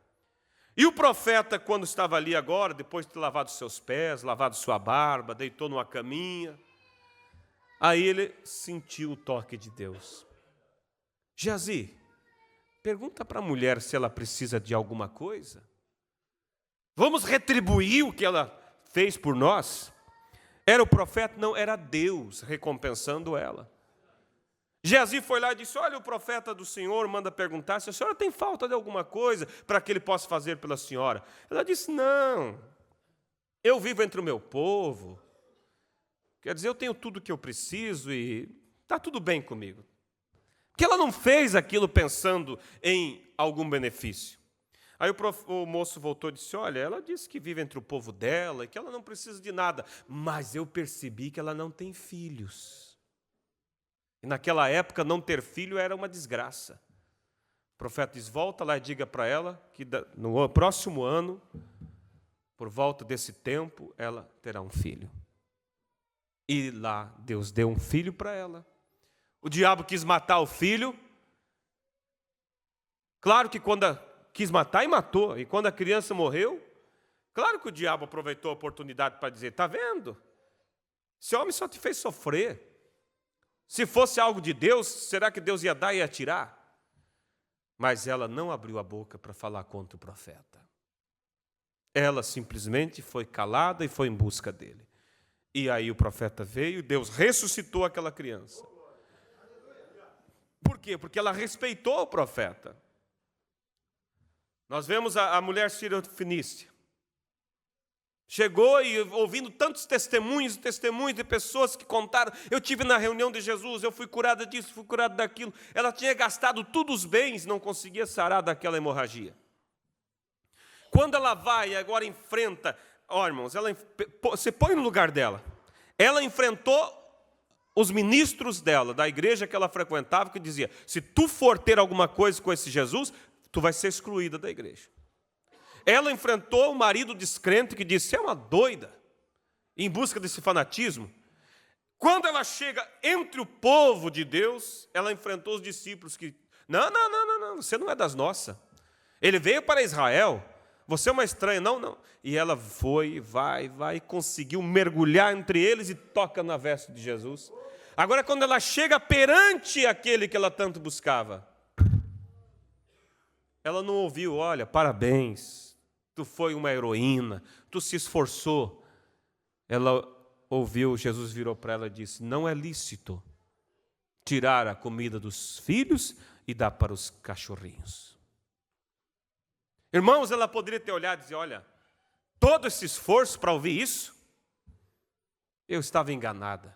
S1: E o profeta, quando estava ali agora, depois de ter lavado seus pés, lavado sua barba, deitou numa caminha, aí ele sentiu o toque de Deus. Geazi, pergunta para a mulher se ela precisa de alguma coisa. Vamos retribuir o que ela fez por nós? Era o profeta? Não, era Deus recompensando ela. Geazi foi lá e disse: olha, o profeta do Senhor manda perguntar se a senhora tem falta de alguma coisa para que ele possa fazer pela senhora. Ela disse: não, eu vivo entre o meu povo. Quer dizer, eu tenho tudo o que eu preciso e está tudo bem comigo. Porque ela não fez aquilo pensando em algum benefício. Aí o moço voltou e disse: olha, ela disse que vive entre o povo dela e que ela não precisa de nada. Mas eu percebi que ela não tem filhos. E naquela época, não ter filho era uma desgraça. O profeta diz: volta lá e diga para ela que no próximo ano, por volta desse tempo, ela terá um filho. E lá Deus deu um filho para ela. O diabo quis matar o filho. Claro que quando quis matar, e matou. E quando a criança morreu, claro que o diabo aproveitou a oportunidade para dizer: está vendo? Esse homem só te fez sofrer. Se fosse algo de Deus, será que Deus ia dar e ia tirar? Mas ela não abriu a boca para falar contra o profeta. Ela simplesmente foi calada e foi em busca dele. E aí o profeta veio e Deus ressuscitou aquela criança. Por quê? Porque ela respeitou o profeta. Nós vemos a mulher sírio-fenícia. Chegou e ouvindo tantos testemunhos de pessoas que contaram: eu tive na reunião de Jesus, eu fui curada disso, fui curada daquilo. Ela tinha gastado todos os bens, não conseguia sarar daquela hemorragia. Quando ela vai e agora enfrenta, irmãos, você põe no lugar dela. Ela enfrentou os ministros dela, da igreja que ela frequentava, que dizia: se tu for ter alguma coisa com esse Jesus, tu vai ser excluída da igreja. Ela enfrentou o marido descrente que disse: você é uma doida, em busca desse fanatismo. Quando ela chega entre o povo de Deus, ela enfrentou os discípulos que: não, você não é das nossas. Ele veio para Israel, você é uma estranha, não. E ela foi, vai, conseguiu mergulhar entre eles e toca na veste de Jesus. Agora, quando ela chega perante aquele que ela tanto buscava, ela não ouviu: olha, parabéns, tu foi uma heroína, tu se esforçou. Ela ouviu, Jesus virou para ela e disse: não é lícito tirar a comida dos filhos e dar para os cachorrinhos. Irmãos, ela poderia ter olhado e dizer: olha, todo esse esforço para ouvir isso, Eu estava enganada.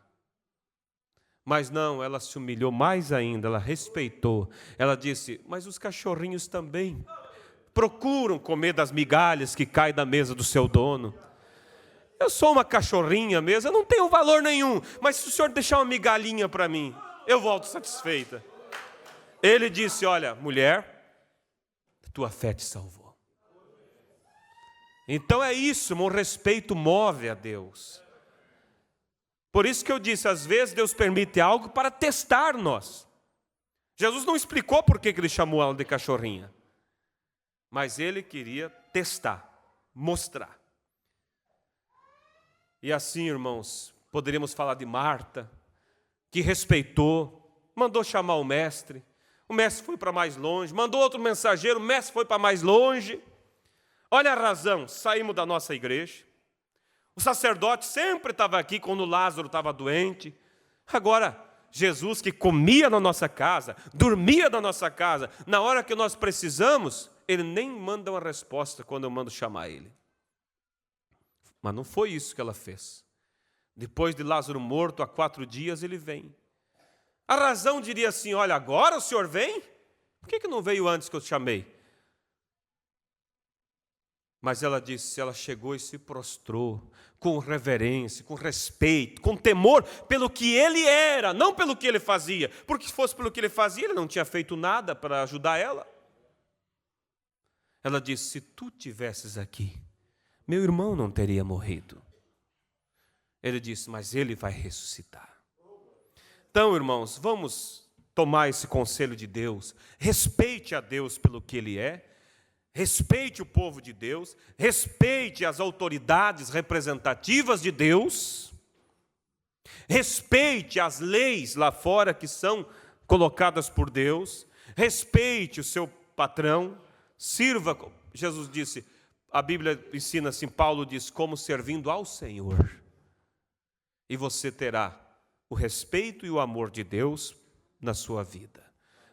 S1: Mas não, ela se humilhou mais ainda, ela respeitou. Ela disse, mas os cachorrinhos também procuram comer das migalhas que caem da mesa do seu dono. Eu sou uma cachorrinha mesmo, eu não tenho valor nenhum, mas se o senhor deixar uma migalhinha para mim, eu volto satisfeita. Ele disse, olha, mulher, tua fé te salvou. Então é isso, o respeito move a Deus. Por isso que eu disse, às vezes Deus permite algo para testar nós. Jesus não explicou por que ele chamou ela de cachorrinha. Mas ele queria testar, mostrar. E assim, irmãos, poderíamos falar de Marta, que respeitou, mandou chamar o mestre foi para mais longe, mandou outro mensageiro, o mestre foi para mais longe. Olha a razão, saímos da nossa igreja. O sacerdote sempre estava aqui quando Lázaro estava doente. Agora, Jesus que comia na nossa casa, dormia na nossa casa, na hora que nós precisamos, ele nem manda uma resposta quando eu mando chamar ele. Mas não foi isso que ela fez. Depois de Lázaro morto, há 4 dias, ele vem. A razão diria assim, olha, agora o senhor vem? Por que não veio antes que eu te chamei? Mas ela disse, ela chegou e se prostrou, com reverência, com respeito, com temor, pelo que ele era, não pelo que ele fazia. Porque se fosse pelo que ele fazia, ele não tinha feito nada para ajudar ela. Ela disse, se tu tivesses aqui, meu irmão não teria morrido. Ele disse, mas ele vai ressuscitar. Então, irmãos, vamos tomar esse conselho de Deus. Respeite a Deus pelo que ele é. Respeite o povo de Deus, respeite as autoridades representativas de Deus, respeite as leis lá fora que são colocadas por Deus, respeite o seu patrão, sirva, Jesus disse, a Bíblia ensina assim, Paulo diz, como servindo ao Senhor. E você terá o respeito e o amor de Deus na sua vida.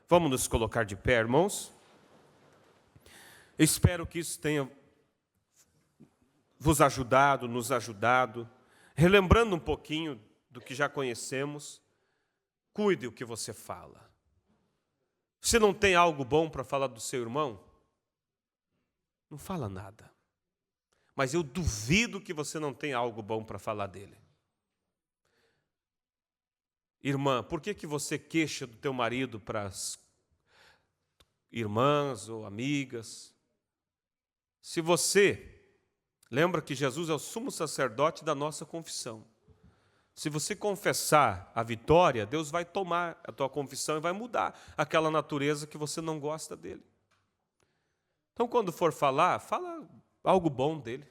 S1: Vamos nos colocar de pé, irmãos? Espero que isso tenha vos ajudado, nos ajudado. Relembrando um pouquinho do que já conhecemos, cuide o que você fala. Você não tem algo bom para falar do seu irmão? Não fala nada. Mas eu duvido que você não tenha algo bom para falar dele. Irmã, por que você queixa do teu marido para as irmãs ou amigas? Se você, lembra que Jesus é o sumo sacerdote da nossa confissão. Se você confessar a vitória, Deus vai tomar a tua confissão e vai mudar aquela natureza que você não gosta dele. Então, quando for falar, fala algo bom dele.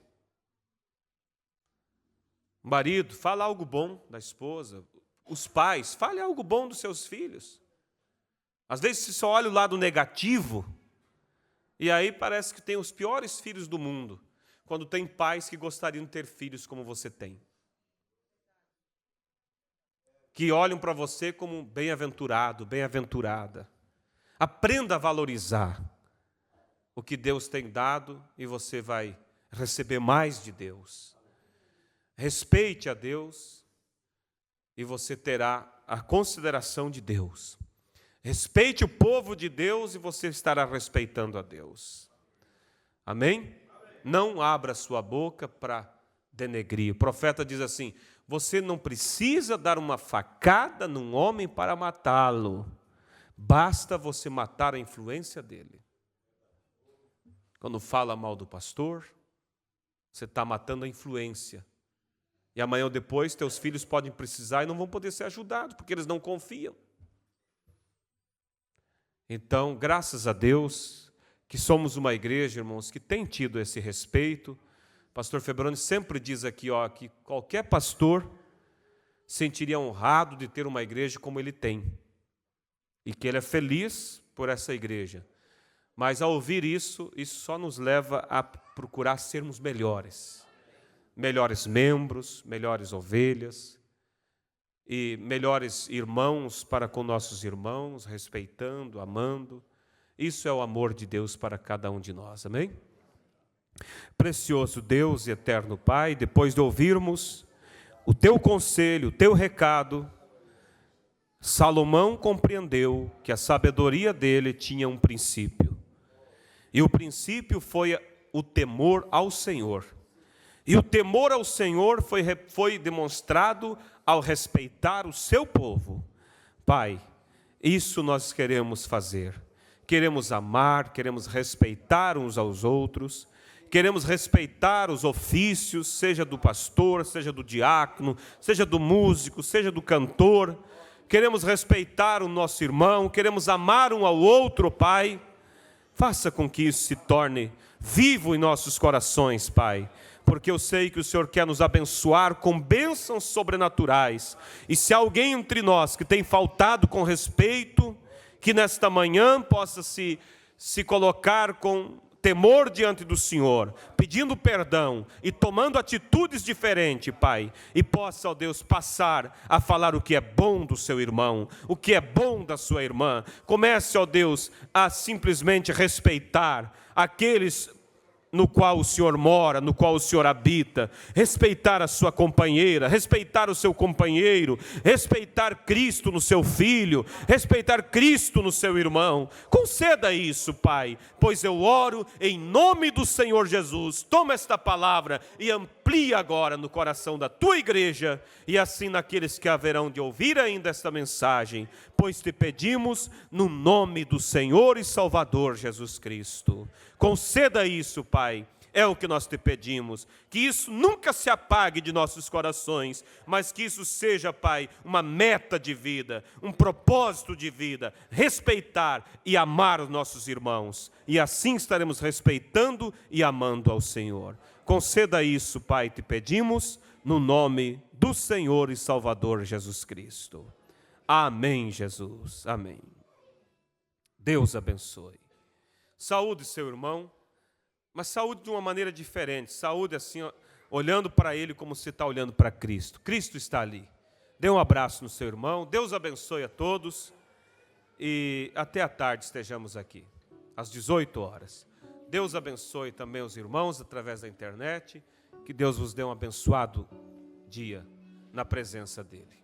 S1: Marido, fala algo bom da esposa. Os pais, fale algo bom dos seus filhos. Às vezes você só olha o lado negativo, e aí parece que tem os piores filhos do mundo, quando tem pais que gostariam de ter filhos como você tem. Que olham para você como bem-aventurado, bem-aventurada. Aprenda a valorizar o que Deus tem dado e você vai receber mais de Deus. Respeite a Deus e você terá a consideração de Deus. Respeite o povo de Deus e você estará respeitando a Deus. Amém? Não abra sua boca para denegrir. O profeta diz assim, você não precisa dar uma facada num homem para matá-lo. Basta você matar a influência dele. Quando fala mal do pastor, você está matando a influência. E amanhã ou depois, teus filhos podem precisar e não vão poder ser ajudados, porque eles não confiam. Então, graças a Deus, que somos uma igreja, irmãos, que tem tido esse respeito. O pastor Febroni sempre diz aqui, que qualquer pastor sentiria honrado de ter uma igreja como ele tem. E que ele é feliz por essa igreja. Mas ao ouvir isso só nos leva a procurar sermos melhores. Melhores membros, melhores ovelhas. E melhores irmãos para com nossos irmãos, respeitando, amando. Isso é o amor de Deus para cada um de nós, amém? Precioso Deus e eterno Pai, depois de ouvirmos o teu conselho, o teu recado, Salomão compreendeu que a sabedoria dele tinha um princípio. E o princípio foi o temor ao Senhor. E o temor ao Senhor foi demonstrado ao respeitar o seu povo. Pai, isso nós queremos fazer. Queremos amar, queremos respeitar uns aos outros, queremos respeitar os ofícios, seja do pastor, seja do diácono, seja do músico, seja do cantor. Queremos respeitar o nosso irmão, queremos amar um ao outro, Pai. Faça com que isso se torne vivo em nossos corações, Pai, porque eu sei que o Senhor quer nos abençoar com bênçãos sobrenaturais. E se alguém entre nós que tem faltado com respeito, que nesta manhã possa se colocar com temor diante do Senhor, pedindo perdão e tomando atitudes diferentes, Pai, e possa, ó Deus, passar a falar o que é bom do seu irmão, o que é bom da sua irmã. Comece, ó Deus, a simplesmente respeitar aqueles no qual o Senhor mora, no qual o Senhor habita, respeitar a sua companheira, respeitar o seu companheiro, respeitar Cristo no seu filho, respeitar Cristo no seu irmão. Conceda isso, Pai, pois eu oro em nome do Senhor Jesus. Toma esta palavra e amplia agora no coração da tua igreja, e assim naqueles que haverão de ouvir ainda esta mensagem, pois te pedimos no nome do Senhor e Salvador Jesus Cristo. Conceda isso, Pai, é o que nós te pedimos, que isso nunca se apague de nossos corações, mas que isso seja, Pai, uma meta de vida, um propósito de vida, respeitar e amar os nossos irmãos, e assim estaremos respeitando e amando ao Senhor. Conceda isso, Pai, te pedimos, no nome do Senhor e Salvador Jesus Cristo. Amém, Jesus, amém. Deus abençoe. Saúde seu irmão, mas saúde de uma maneira diferente. Saúde assim, ó, olhando para ele como você está olhando para Cristo. Cristo está ali. Dê um abraço no seu irmão. Deus abençoe a todos. E até à tarde estejamos aqui, às 18 horas. Deus abençoe também os irmãos através da internet. Que Deus vos dê um abençoado dia na presença dEle.